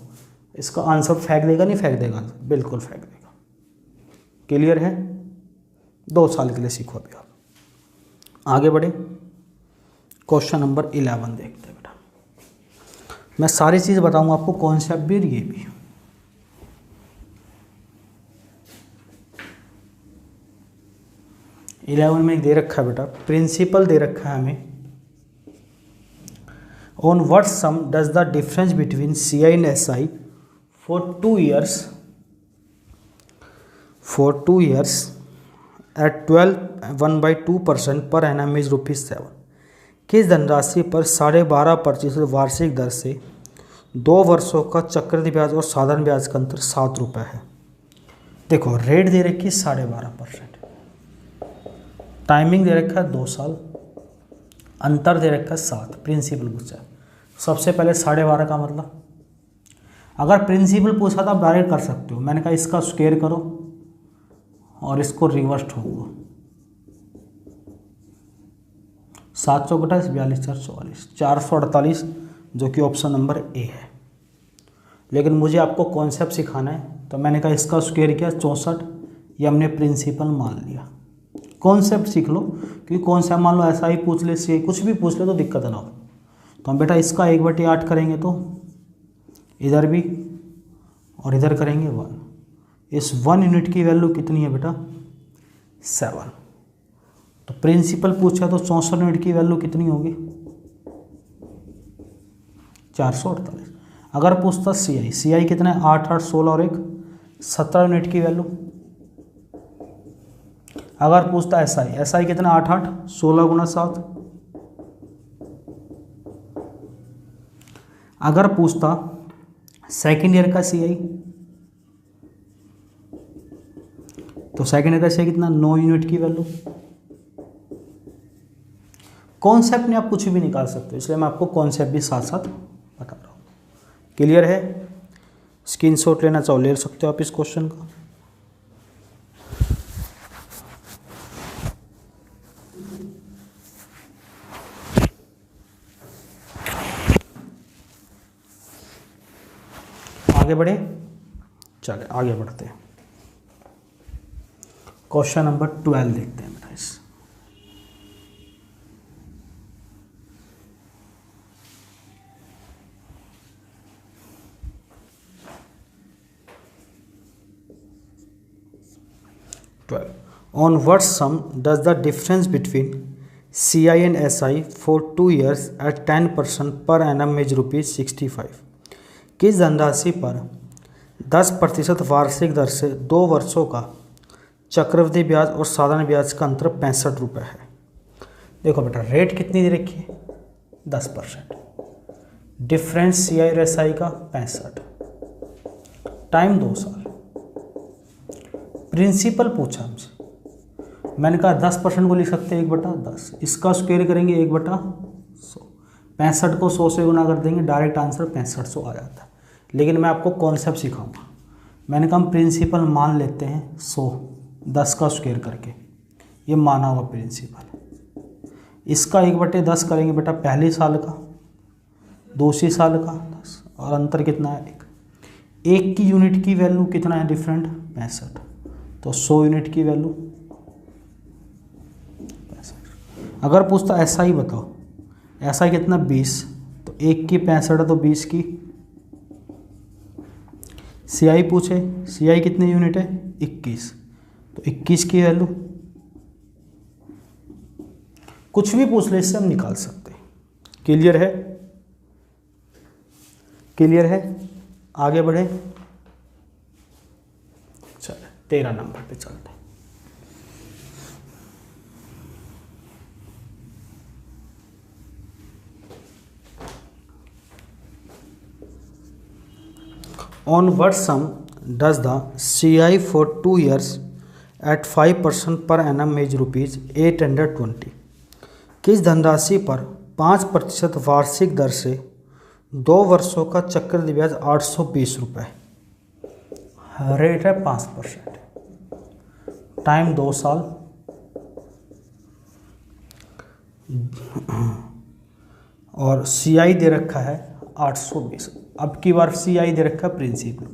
इसका आंसर फेंक देगा, नहीं फेंक देगा? बिल्कुल फेंक देगा। क्लियर है? 2 साल के लिए सीखो। अभी आप आगे बढ़े, क्वेश्चन नंबर 11 देखते हैं बेटा। मैं सारी चीज़ बताऊंगा आपको, कॉन्सेप्ट भी और ये भी। इलेवन में दे रखा है बेटा, प्रिंसिपल दे रखा है हमें। On what sum does the difference between CI and SI for 2 years at 1/2% per annum is ₹7। किस धनराशि पर 12.5% वार्षिक दर से 2 वर्षों का चक्रवृद्धि ब्याज और साधारण ब्याज का अंतर ₹7 है। देखो रेट दे रखी है 12.5%, टाइमिंग दे रखा है 2 साल, अंतर दे रखा है 7। प्रिंसिपल पूछा है। सबसे पहले 12.5 का मतलब, अगर प्रिंसिपल पूछा तो आप डायरेक्ट कर सकते हो। मैंने कहा इसका स्क्वायर करो और इसको रिवर्स ठोक दो, 7 चौक 28, 42 4 44, 448, जो कि ऑप्शन नंबर ए है। लेकिन मुझे आपको कॉन्सेप्ट सिखाना है, तो मैंने कहा इसका स्क्वायर किया 64, ये हमने प्रिंसिपल मान लिया। कॉन्सेप्ट सीख लो, क्योंकि कॉन्सेप्ट मान लो ऐसा ही पूछ ले, सी कुछ भी पूछ ले तो दिक्कत ना हो। तो हम बेटा इसका 1/8 करेंगे तो इधर भी और इधर करेंगे 1। इस 1 यूनिट की वैल्यू कितनी है बेटा? 7। तो प्रिंसिपल पूछा तो 64 यूनिट की वैल्यू कितनी होगी? 448। अगर पूछता CI कितना है? 8 8 16 और 1 17 यूनिट की वैल्यू। अगर पूछता एस आई, एस आई कितना 8 8 16 गुना 7। अगर पूछता सेकेंड ईयर का सी आई, तो सेकेंड ईयर का सी आई कितना 9 यूनिट की वैल्यू। कॉन्सेप्ट में आप कुछ भी निकाल सकते हो, इसलिए मैं आपको कॉन्सेप्ट भी साथ साथ बता रहा हूँ। क्लियर है? स्क्रीनशॉट लेना चाहो ले सकते हो आप इस क्वेश्चन का। आगे बढ़े, चले आगे बढ़ते हैं। क्वेश्चन नंबर 12 देखते हैं बेटा। इस On what sum does the difference between CI and SI for 2 years at 10% per annum is ₹65? किस धनराशि पर 10% वार्षिक दर से 2 वर्षों का चक्रवृद्धि ब्याज और साधारण ब्याज का अंतर ₹65 है। देखो बेटा, रेट कितनी दे रखी है? 10%। डिफरेंस CI और SI का 65, टाइम 2 साल। प्रिंसिपल पूछा हमसे, मैंने कहा 10% को लिख सकते हैं 1/10, इसका स्क्वायर करेंगे 1/100, 65 को 100 से गुना कर देंगे, डायरेक्ट आंसर 6500 आ जाता है। लेकिन मैं आपको कॉन्सेप्ट सिखाऊंगा। मैंने कहा हम प्रिंसिपल मान लेते हैं 100, 10 का स्क्वायर करके, ये माना हुआ प्रिंसिपल। इसका 1/10 करेंगे बेटा पहले साल का, दूसरी साल का 10, और अंतर कितना है 1। एक की यूनिट की वैल्यू कितना है डिफरेंट? 65, तो 100 यूनिट की वैल्यू 65। अगर पूछता ऐसा ही बताओ, ऐसा कितना 20, तो 1 की 65 है तो 20 की। CI पूछे, CI कितने यूनिट है? 21, तो 21 की वैल्यू। कुछ भी पूछ ले इससे हम निकाल सकते हैं। क्लियर है? क्लियर है? आगे बढ़े, चलो 13 नंबर पे चलते हैं। On what sum does the CI for 2 years at 5% per annum is ₹820? किस धनराशि पर 5% वार्षिक दर से 2 वर्षों का चक्रवृद्धि ब्याज ₹820? रेट है 5%, टाइम 2 साल, और CI दे रखा है 820। अब की बार CI दे रखा है प्रिंसिपल।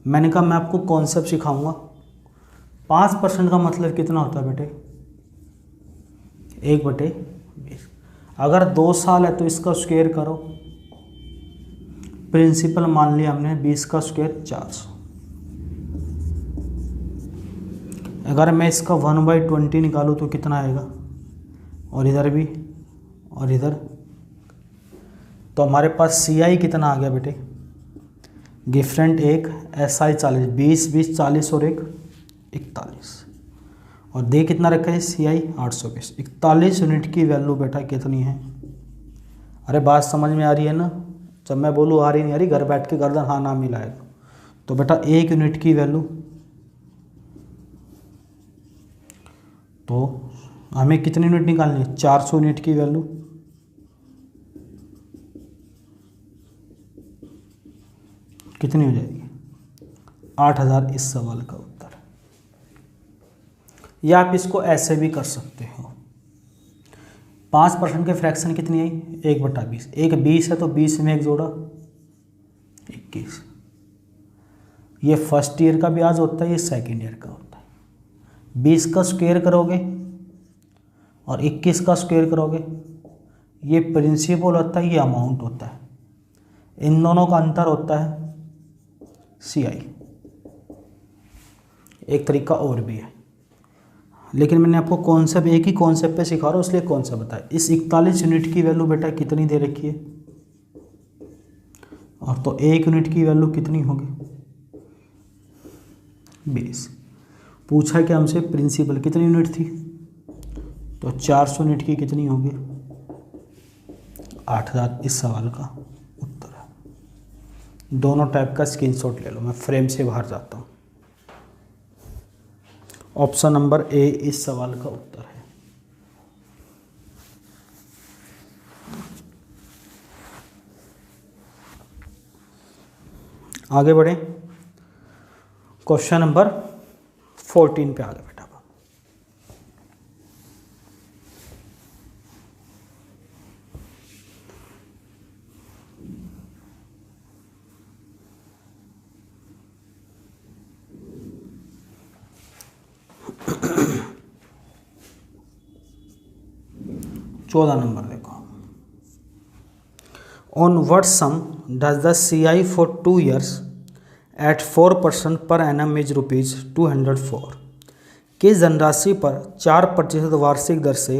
मैंने कहा मैं आपको कॉन्सेप्ट सिखाऊंगा। 5% का मतलब कितना होता है बेटे? 1/20। अगर 2 साल है तो इसका स्क्वायर करो, प्रिंसिपल मान लिया हमने 20 का स्क्वायर 400। अगर मैं इसका 1/20 निकालूँ तो कितना आएगा? और इधर भी और इधर, तो हमारे पास CI कितना आ गया बेटे? डिफरेंट 1, SI 40, 20 20 40 और 1 41, और दे कितना रखा है CI 820। 41 यूनिट की वैल्यू बेटा कितनी है? अरे बात समझ में आ रही है ना? जब मैं बोलूँ आ रही नहीं आ रही, घर बैठ के गर्दन हाँ ना मिलाएगा। तो बेटा 1 यूनिट की वैल्यू, तो हमें कितनी यूनिट निकालनी है? 400 यूनिट की वैल्यू। कितनी हो जाएगी? 8000 इस सवाल का उत्तर। या आप इसको ऐसे भी कर सकते हो। 5% के फ्रैक्शन कितनी आई? 1/20। 1 20 है तो 20 में 1 जोड़ा 21। ये फर्स्ट ईयर का ब्याज होता है, ये सेकेंड ईयर का होता है। 20 का स्क्वायर करोगे और 21 का स्क्वायर करोगे, ये प्रिंसिपल होता है, ये अमाउंट होता है। इन दोनों का अंतर होता है CI। एक तरीका और भी है, लेकिन मैंने आपको कॉन्सेप्ट एक ही कॉन्सेप्ट पे सिखा रहा हूँ, इसलिए कॉन्सेप्ट बताया। इस 41 यूनिट की वैल्यू बेटा कितनी दे रखी है? और तो 1 यूनिट की वैल्यू कितनी होगी? 20। पूछा कि हमसे प्रिंसिपल कितनी यूनिट थी, तो 400 यूनिट की कितनी होगी, 8000 इस सवाल का उत्तर है। दोनों टाइप का स्क्रीनशॉट ले लो, मैं फ्रेम से बाहर जाता हूँ। ऑप्शन नंबर ए इस सवाल का उत्तर है। आगे बढ़े, क्वेश्चन नंबर 14 पे आगे बेटा। 14 नंबर देखो, on what sum does the CI for 2 years at 4% per annum is ₹204। किस धनराशि पर 4% वार्षिक दर से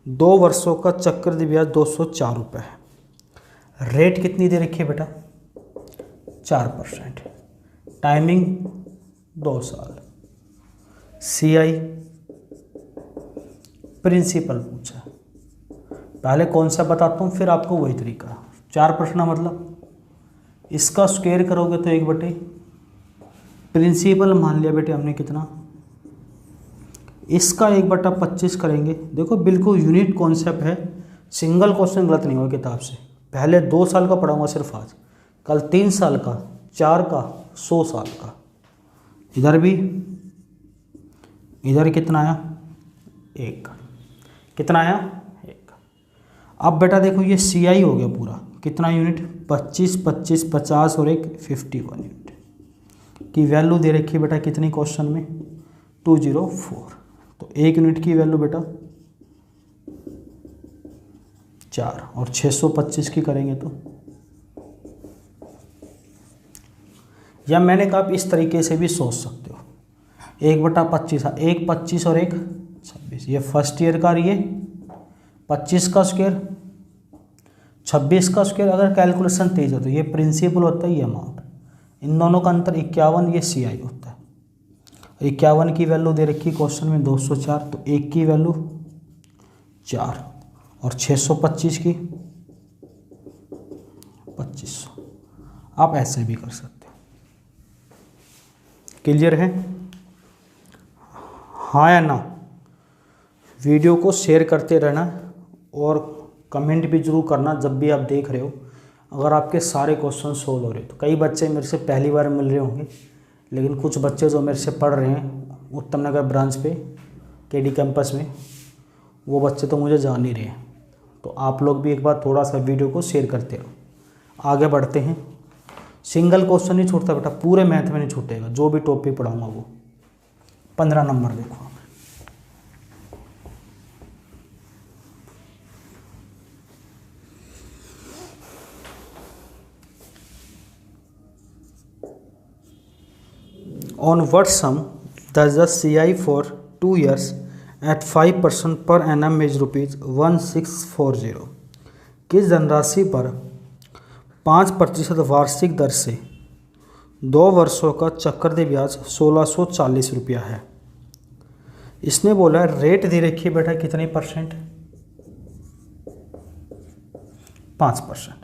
2 वर्षों का चक्रवृद्धि ब्याज ₹204 है। रेट कितनी दे रखी है बेटा, 4%, टाइमिंग 2 साल, CI प्रिंसिपल पूछा। पहले कॉन्सेप्ट बताता हूँ, फिर आपको वही तरीका। 4% मतलब इसका स्क्वायर करोगे तो 1/, प्रिंसिपल मान लिया बेटे हमने कितना, इसका 1/25 करेंगे। देखो बिल्कुल यूनिट कॉन्सेप्ट है, सिंगल क्वेश्चन गलत नहीं होगा किताब से। पहले 2 साल का पढ़ाऊंगा सिर्फ आज, कल 3 साल का, 4 का, 100 साल का। इधर भी, इधर कितना आया, 1, कितना आया, 1। अब बेटा देखो ये CI हो गया पूरा, कितना यूनिट, 25, 25, 50 और 1 51 यूनिट की वैल्यू दे रखी है बेटा कितनी क्वेश्चन में, 204। तो 1 यूनिट की वैल्यू बेटा 4 और 625 की करेंगे तो, या मैंने कहा आप इस तरीके से भी सोच सकते हो, 1/25, 1 25 और 1 26, ये फर्स्ट ईयर का, ये 25 का स्क्वायर, 26 का स्क्वायर। अगर कैलकुलेशन तेज हो तो ये प्रिंसिपल होता है, ये अमाउंट, इन दोनों का अंतर 51, ये CI होता है। 51 की वैल्यू दे रखी क्वेश्चन में 204, तो 1 की वैल्यू 4 और 625 की 2500। आप ऐसे भी कर सकते हो। क्लियर है, हाँ या ना? वीडियो को शेयर करते रहना और कमेंट भी जरूर करना जब भी आप देख रहे हो, अगर आपके सारे क्वेश्चन सोल्व हो रहे हो। तो कई बच्चे मेरे से पहली बार मिल रहे होंगे, लेकिन कुछ बच्चे जो मेरे से पढ़ रहे हैं उत्तम नगर ब्रांच पे KD कैंपस में, वो बच्चे तो मुझे जान ही रहे हैं। तो आप लोग भी एक बार थोड़ा सा वीडियो को शेयर करते रहो। आगे बढ़ते हैं, सिंगल क्वेश्चन नहीं छूटता बेटा, पूरे मैथ में नहीं छूटेगा, जो भी टॉपिक पढ़ाऊँगा वो। 15 नंबर देखो, on what sum does the CI for 2 years at 5% per annum is ₹1640। किस धनराशि पर 5% वार्षिक दर से 2 वर्षों का चक्रवृद्धि ब्याज ₹1640 है। इसने बोला रेट दे रखी है बेटा कितने %, 5%,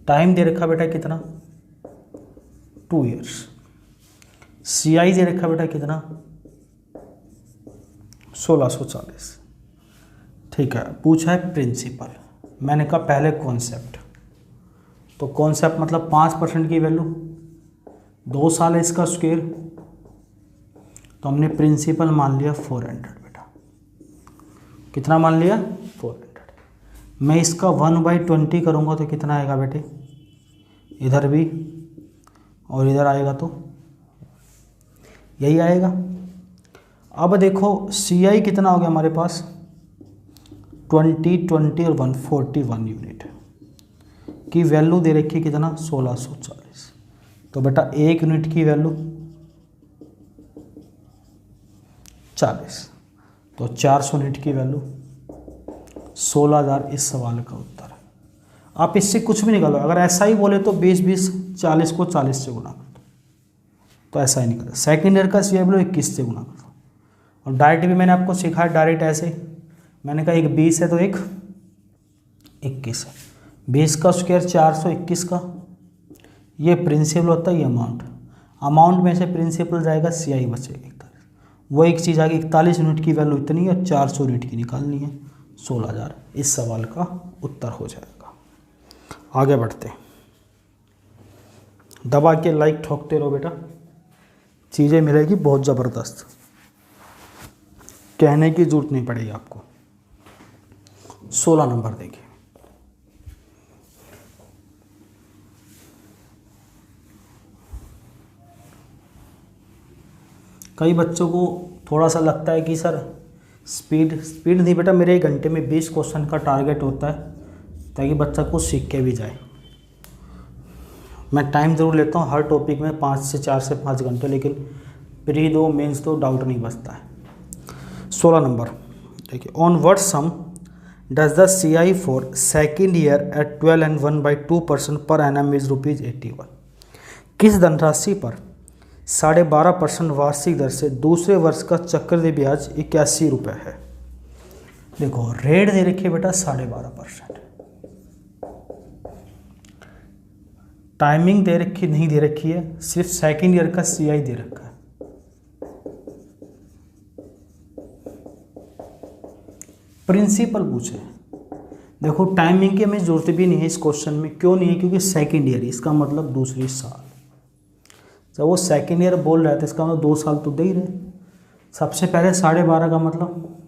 टाइम दे रखा बेटा कितना, 2 years, CI दे रखा बेटा कितना, 1640। ठीक है, पूछा है प्रिंसिपल, मैंने कहा पहले कॉन्सेप्ट। तो कॉन्सेप्ट मतलब 5% की वैल्यू, 2 साल है इसका स्क्वायर, तो हमने प्रिंसिपल मान लिया 400 बेटा। कितना मान लिया, 400। मैं इसका 1/20 करूँगा तो कितना आएगा बेटे, इधर भी और इधर आएगा तो यही आएगा। अब देखो CI कितना हो गया हमारे पास, 20, 20 और 141 यूनिट की वैल्यू दे रखी कितना, 1640। तो बेटा 1 यूनिट की वैल्यू 40, तो 400 यूनिट की वैल्यू 16,000 इस सवाल का उत्तर है। आप इससे कुछ भी निकालो, अगर ऐसा ही बोले तो 20, 20, 40 को 40 से गुना कर दो, तो ऐसा ही निकलता। सेकेंड ईयर का सी आई बोलो 21 से गुना कर दो। और डायरेक्ट भी मैंने आपको सिखाया डायरेक्ट ऐसे, मैंने कहा एक 20 है तो एक 21 है, 20 का स्क्वायर 421 का, ये प्रिंसिपल होता है, ये अमाउंट, अमाउंट में से प्रिंसिपल जाएगा, सी आई बचेगा 41। वो एक चीज़ आ गई 41 यूनिट की वैल्यू इतनी है, 400 यूनिट की निकालनी है, 16,000। इस सवाल का उत्तर हो जाएगा। आगे बढ़ते हैं, दबा के लाइक ठोकते रहो बेटा, चीज़ें मिलेगी बहुत ज़बरदस्त, कहने की जरूरत नहीं पड़ेगी आपको। 16 नंबर देखिए, कई बच्चों को थोड़ा सा लगता है कि सर स्पीड नहीं बेटा, मेरे 1 घंटे में 20 क्वेश्चन का टारगेट होता है ताकि बच्चा कुछ सीख के भी जाए। मैं टाइम ज़रूर लेता हूँ हर टॉपिक में 4 से 5 घंटे, लेकिन प्री दो मेंस दो डाउट नहीं बचता है। 16 नंबर देखिए, on what sum does the C I for second year at 12 and 1/2% per annum is ₹81। किस धनराशि पर 12.5% वार्षिक दर से दूसरे वर्ष का चक्रवृद्धि ब्याज 81 रुपये है। देखो रेट दे रखी है बेटा 12.5%, टाइमिंग दे रखी नहीं दे रखी है, सिर्फ सेकेंड ईयर का सी आई दे रखा है। प्रिंसिपल पूछे, देखो टाइमिंग की हमें जरूरत भी नहीं है इस क्वेश्चन में, क्यों नहीं है, क्योंकि सेकेंड ईयर, इसका मतलब दूसरी साल। जब वो सेकेंड ईयर बोल रहे थे इसका मतलब 2 साल तो दे ही रहे। सबसे पहले 12.5 का मतलब,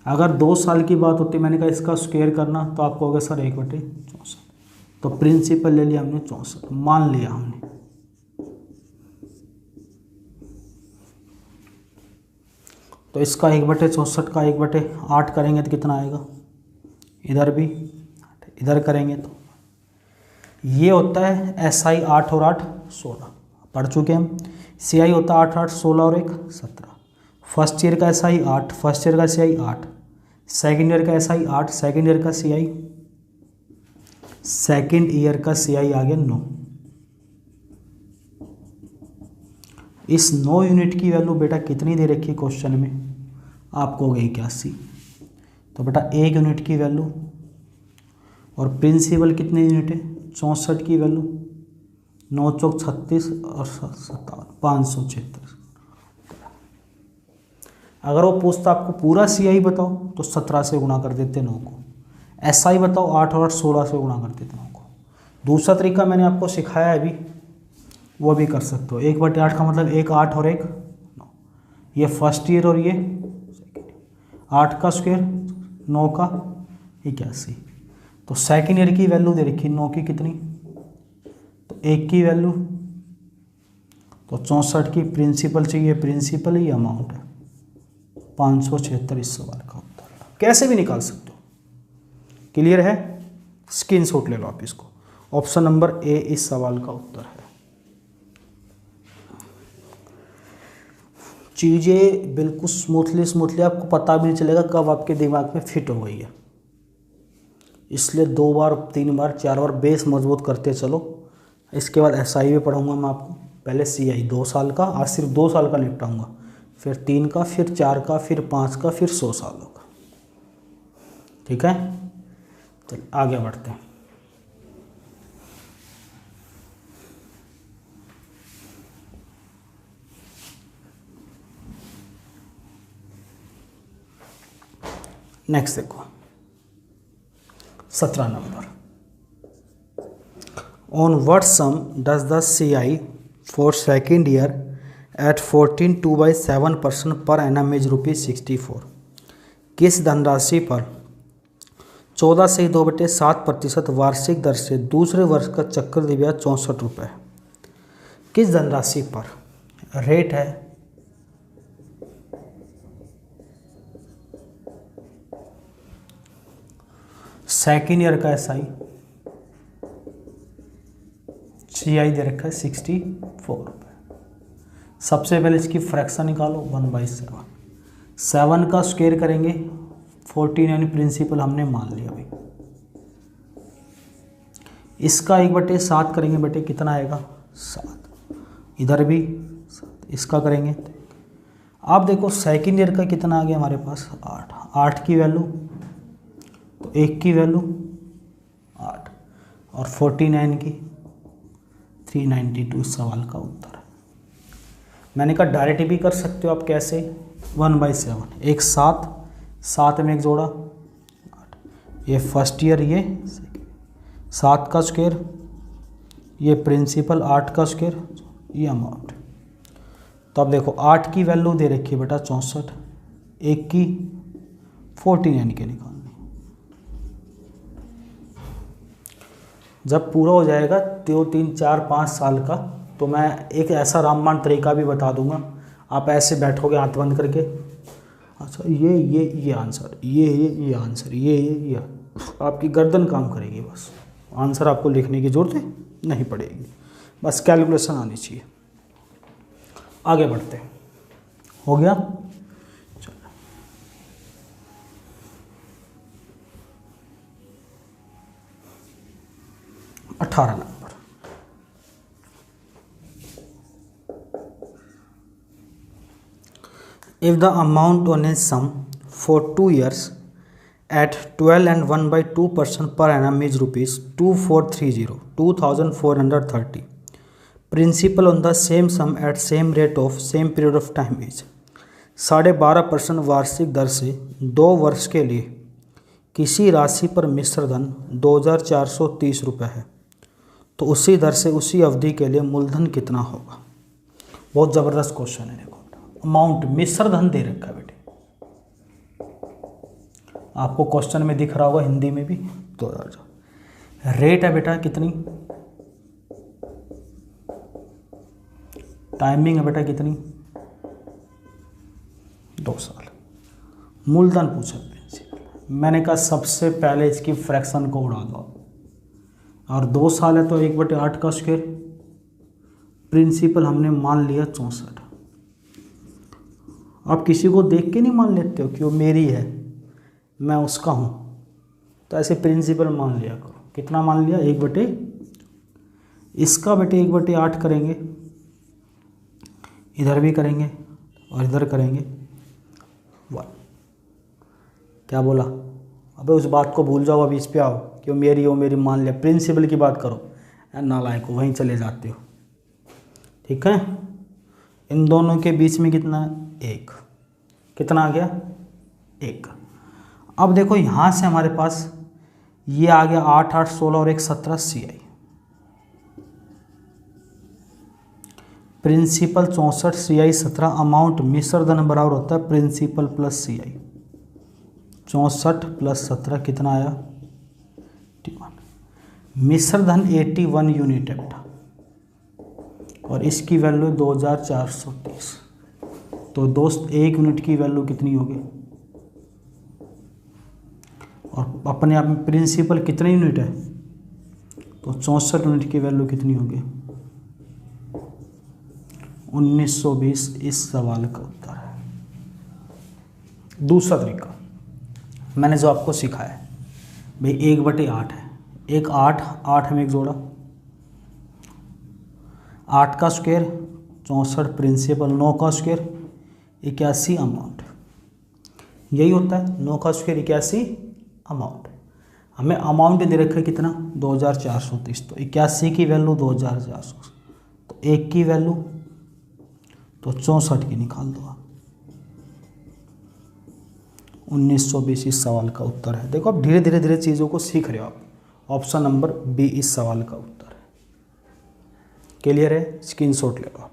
अगर 2 साल की बात होती, मैंने कहा इसका स्क्वायर करना, तो आपको होगा सर 1/64, तो प्रिंसिपल ले लिया हमने 64, मान लिया हमने। तो इसका 1/64 का 1/8 करेंगे तो कितना आएगा, इधर भी इधर करेंगे तो ये होता है एस आई 8 और 8 16 पढ़ चुके हम। सी आई होता है 8 8 16 और 1 17। फर्स्ट ईयर का एस आई 8, फर्स्ट ईयर का सी आई 8, सेकेंड ईयर का एस आई 8, सेकेंड ईयर का सी आई, सेकेंड ईयर का सी आई आ गया 9। इस 9 यूनिट की वैल्यू बेटा कितनी दे रखी है क्वेश्चन में, आपको हो गई 81। तो बेटा 1 यूनिट की वैल्यू, और प्रिंसिपल कितने यूनिट है 64 की वैल्यू, 9 चौक 36 और 57 576। अगर वो पूछता आपको पूरा सी आई बताओ तो 17 से गुणा कर देते 9 को, एस आई बताओ 8 और 8 16 से गुणा कर देते 9 को। दूसरा तरीका मैंने आपको सिखाया है अभी, वो भी कर सकते हो। 1/8 का मतलब 1 8 और 1 9, ये फर्स्ट ईयर और ये सेकेंड ईयर, 8 का स्क्वायर 9 का 81। तो सेकेंड ईयर की वैल्यू दे रखी 9 की कितनी, तो 1 की वैल्यू, तो 64 की प्रिंसिपल चाहिए, प्रिंसिपल ही अमाउंट है 576। इस सवाल का उत्तर कैसे भी निकाल सकते हो, क्लियर है, स्क्रीनशॉट ले लो आप इसको। ऑप्शन नंबर ए इस सवाल का उत्तर है। चीज़ें बिल्कुल स्मूथली आपको पता भी नहीं चलेगा कब आपके दिमाग में फिट हो गई है, इसलिए 2 बार 3 बार 4 बार बेस मजबूत करते चलो। इसके बाद एस आई भी पढ़ाऊँगा मैं आपको, पहले सी आई 2 साल का, आज सिर्फ 2 साल का निपटाऊँगा, फिर 3 का, फिर 4 का, फिर 5 का, फिर 100 सालों का। ठीक है, चल आगे बढ़ते हैं। नेक्स्ट देखो 17 number, on what sum does the C I for second year at 14 2/7% पर एनम इज ₹64। किस धनराशि पर 14 से 2/7% वार्षिक दर से दूसरे वर्ष का चक्रवृद्धि ब्याज 64 रुपये है। किस धनराशि पर, रेट है सेकेंड ईयर का एस आई, सी आई दे रखा है 64 रुपये। सबसे पहले इसकी फ्रैक्शन निकालो 1/7, 7 का स्क्वायर करेंगे 14, यानी प्रिंसिपल हमने मान लिया भाई। इसका 1/7 करेंगे बेटे कितना आएगा 7, इधर भी इसका करेंगे। आप देखो सेकेंड ईयर का कितना आ गया हमारे पास 8, 8 की वैल्यू तो 1 की वैल्यू 8 और 49 की 392 इस सवाल का उत्तर है। मैंने कहा डायरेक्ट भी कर सकते हो आप, कैसे 1/7 एक 7, 7 में एक जोड़ा 8, ये फर्स्ट ईयर, ये 7 का स्क्वायर, ये प्रिंसिपल 8 का स्क्वायर, ये अमाउंट। तो अब देखो 8 की वैल्यू दे रखी है बेटा 64, 1 की 49 के निकालनी। जब पूरा हो जाएगा 2, 3, 4, 5 साल का, तो मैं एक ऐसा रामबाण तरीका भी बता दूंगा, आप ऐसे बैठोगे हाथ बंद करके, अच्छा ये आंसर, ये आंसर, ये आपकी गर्दन काम करेगी, बस आंसर आपको लिखने की जरूरत नहीं पड़ेगी, बस कैलकुलेशन आनी चाहिए। आगे बढ़ते हैं, हो गया। चलो 18 number, if the amount on a sum for 2 years at 12 and 1/2% per annum is rupees 2430 principal on the same sum at same rate of same period of time is 12.5% वार्षिक दर से 2 वर्ष के लिए किसी राशि पर मिश्र धन 2430 रुपये है, तो उसी दर से उसी अवधि के लिए मूलधन कितना होगा। बहुत ज़बरदस्त क्वेश्चन है। देखो अमाउंट मिश्र धन दे रखा है बेटे, आपको क्वेश्चन में दिख रहा होगा हिंदी में भी। तो रेट है बेटा कितनी, टाइमिंग है बेटा कितनी 2 साल, मूलधन पूछा प्रिंसिपल। मैंने कहा सबसे पहले इसकी फ्रैक्शन को उड़ा दो, और 2 साल है तो 1/8 का स्क्वायर, प्रिंसिपल हमने मान लिया 64। आप किसी को देख के नहीं मान लेते हो कि वो मेरी है मैं उसका हूँ, तो ऐसे प्रिंसिपल मान लिया करो। कितना मान लिया 1/, इसका बेटे 1/8 करेंगे, इधर भी करेंगे और इधर करेंगे 1। क्या बोला, अबे उस बात को भूल जाओ, अभी इस पे आओ कि वो मेरी मान लिया, प्रिंसिपल की बात करो। नालायक वहीं चले जाते हो, ठीक है। इन दोनों के बीच में कितना है 1, कितना आ गया 1। अब देखो यहाँ से हमारे पास ये आ गया 8, 8, 16 और 1, 17 CI, प्रिंसिपल 64 CI 17, अमाउंट मिश्र धन बराबर होता है प्रिंसिपल प्लस CI। 64 + 17 कितना आया 81। मिश्र धन 81 यूनिट है बेटा, और इसकी वैल्यू 2430। तो दोस्त 1 यूनिट की वैल्यू कितनी होगी, और अपने आप में प्रिंसिपल कितने यूनिट है, तो 64 यूनिट की वैल्यू कितनी होगी 1920 इस सवाल का उत्तर है। दूसरा तरीका मैंने जो आपको सिखाया है भाई 1/8 है, एक 8, 8 में एक जोड़ा 8 का स्क्वायर 64 प्रिंसिपल, 9 का स्क्वायर 81 अमाउंट, यही होता है 9 का स्क्वायर 81 अमाउंट। हमें अमाउंट दे रखा है कितना 2430, तो 81 की वैल्यू 2400, तो 1 की वैल्यू तो 64 की निकाल दो आप, 1920 इस सवाल का उत्तर है। देखो आप धीरे धीरे चीज़ों को सीख रहे हो आप। ऑप्शन नंबर बी इस सवाल का उत्तर है। क्लियर है, स्क्रीनशॉट ले लो आप।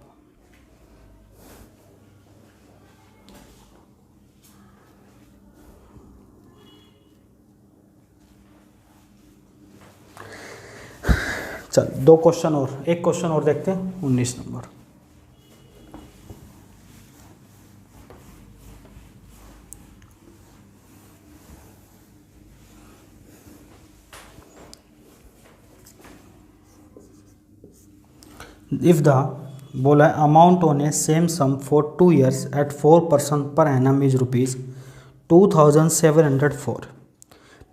चल 2 क्वेश्चन और, एक क्वेश्चन और देखते हैं 19 नंबर। इफ द बोला है amount on a same sum for 2 years at 4% per annum is ₹2704,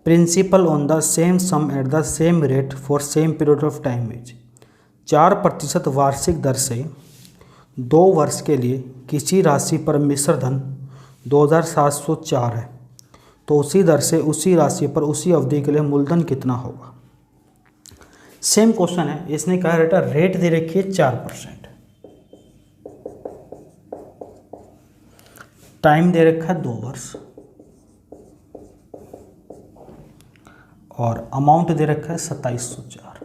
principal on the same sum at the same rate for same period of time is 4% वार्षिक दर से 2 वर्ष के लिए किसी राशि पर मिश्र धन 2704 है, तो उसी दर से उसी राशि पर उसी अवधि के लिए मूलधन कितना होगा। सेम क्वेश्चन है, इसने कहा बेटा रेट दे रखी है 4%, टाइम दे रखा है 2 वर्ष, और अमाउंट दे रखा है 2704।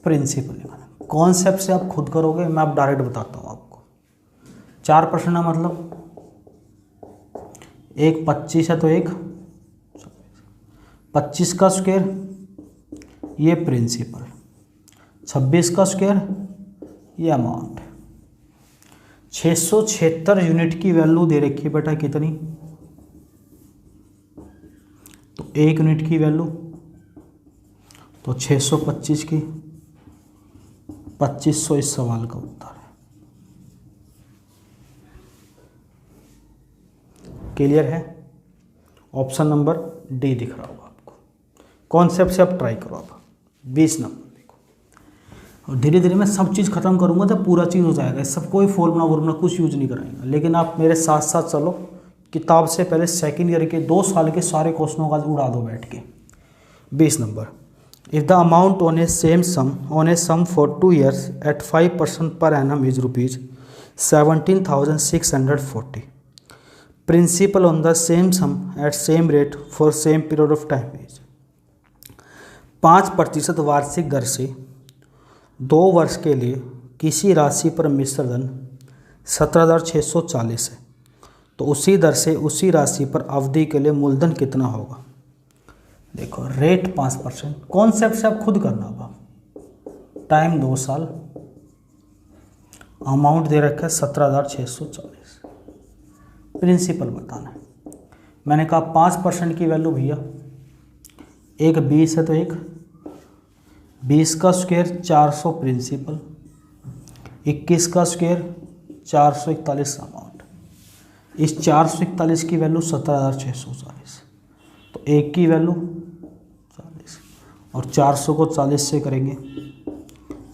प्रिंसिपल निकालना, कॉन्सेप्ट से आप खुद करोगे, मैं आप डायरेक्ट बताता हूँ आपको। 4% है मतलब एक 25 है तो एक 25 का स्क्वायर, ये प्रिंसिपल, 26 का स्क्वायर ये अमाउंट। 676 यूनिट की वैल्यू दे रखी है बेटा कितनी, तो 1 यूनिट की वैल्यू तो 625 की 2500 इस सवाल का उत्तर है। क्लियर है। ऑप्शन नंबर डी दिख रहा होगा आपको। कॉन्सेप्ट से आप ट्राई करो। आप 20 नंबर देखो, और धीरे धीरे मैं सब चीज़ खत्म करूंगा जब पूरा चीज़ हो जाएगा। सब कोई फॉर्मूला वॉर्मूला कुछ यूज नहीं कराएंगे, लेकिन आप मेरे साथ साथ चलो। किताब से पहले सेकेंड ईयर के 2 साल के सारे क्वेश्चनों का उड़ा दो बैठ के। 20 number, if the amount on a sum for 2 years at 5% per annum is ₹17,640। Principal on the same sum at same rate for same period of time is. 5% वार्षिक दर से 2 वर्ष के लिए किसी राशि पर मिश्र धन 17,640 है, तो उसी दर से उसी राशि पर अवधि के लिए मूलधन कितना होगा। देखो रेट 5%, कॉन्सेप्ट से आप खुद करना होगा। टाइम 2 साल, अमाउंट दे रखा है 17,640, प्रिंसिपल बताना है। मैंने कहा 5% की वैल्यू भैया, एक 20 है तो एक 20 का स्क्वायर 400 प्रिंसिपल, 21 का स्क्वायर 441 अमाउंट। इस 441 की वैल्यू 17,640, तो एक की वैल्यू 40 और 400 को 40 से करेंगे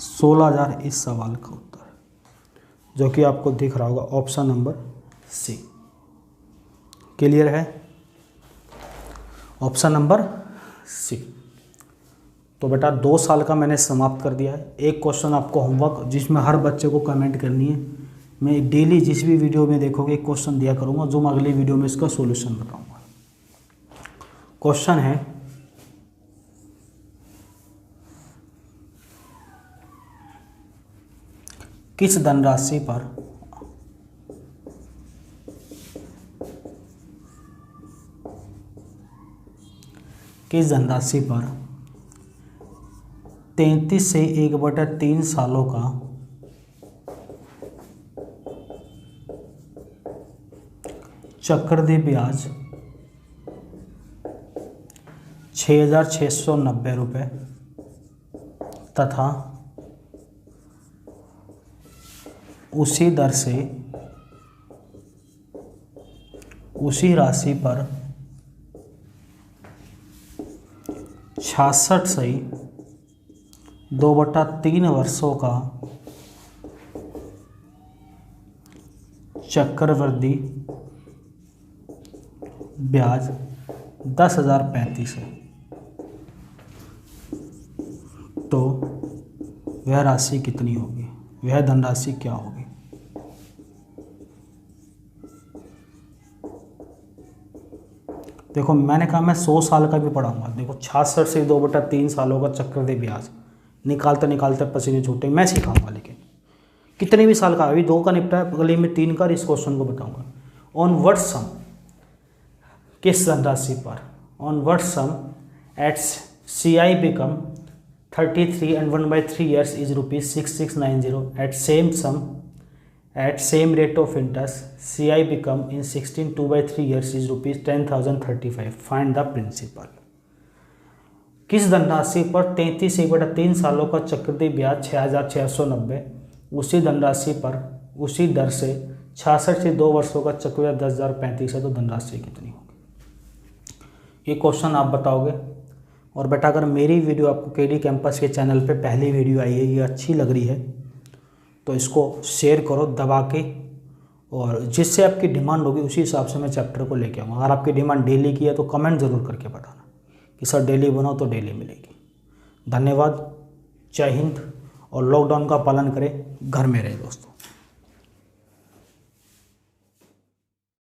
16,000 इस सवाल का उत्तर, जो कि आपको दिख रहा होगा ऑप्शन नंबर सी। क्लियर है। Option number C. तो बेटा 2 साल का मैंने समाप्त कर दिया है। एक क्वेश्चन आपको होमवर्क, जिसमें हर बच्चे को कमेंट करनी है। मैं डेली जिस भी वीडियो में देखोगे एक क्वेश्चन दिया करूंगा, जो मैं अगली वीडियो में इसका सॉल्यूशन बताऊंगा। क्वेश्चन है, किस धनराशि पर किस धनराशि पर 33 से 1/3 सालों का चक्रवृद्धि ब्याज 6,690 रुपये तथा उसी दर से उसी राशि पर 66 से 2/3 वर्षों का चक्रवृद्धि ब्याज 10,035 है, तो वह राशि कितनी होगी, वह धनराशि क्या होगी। देखो मैंने कहा मैं 100 साल का भी पढ़ाऊंगा। देखो 66 से 2/3 सालों का चक्रवृद्धि ब्याज निकालते निकालते पसीने छूटे, मैं सिखाऊंगा। लेकिन कितने भी साल का, अभी 2 का निपटा है, अगले में 3 का, इस क्वेश्चन को बताऊंगा। ऑन व्हाट सम, किस धनराशि पर, on what sum at CI become 33 and 1/3 years is ₹6690 at same sum at same rate of interest CI become in 16 2/3 years is ₹10,035. Find the principal. किस धनराशि पर 33 से 1/3 सालों का चक्रवृद्धि ब्याज 6,690, उसी धनराशि पर उसी दर से 66 से 2 वर्षों का चक्रवृद्धि 10,035 है, तो धनराशि कितनी होगी। ये क्वेश्चन आप बताओगे। और बेटा अगर मेरी वीडियो आपको KD कैंपस के चैनल पे पहली वीडियो आई है, ये अच्छी लग रही है, तो इसको शेयर करो दबा के, और जिससे आपकी डिमांड होगी उसी हिसाब से मैं चैप्टर को लेके आऊँगा। अगर आपकी डिमांड डेली की है तो कमेंट ज़रूर करके बताना कि सर डेली बनाओ, तो डेली मिलेगी। धन्यवाद, जय हिंद, और लॉकडाउन का पालन करें, घर में रहे दोस्तों।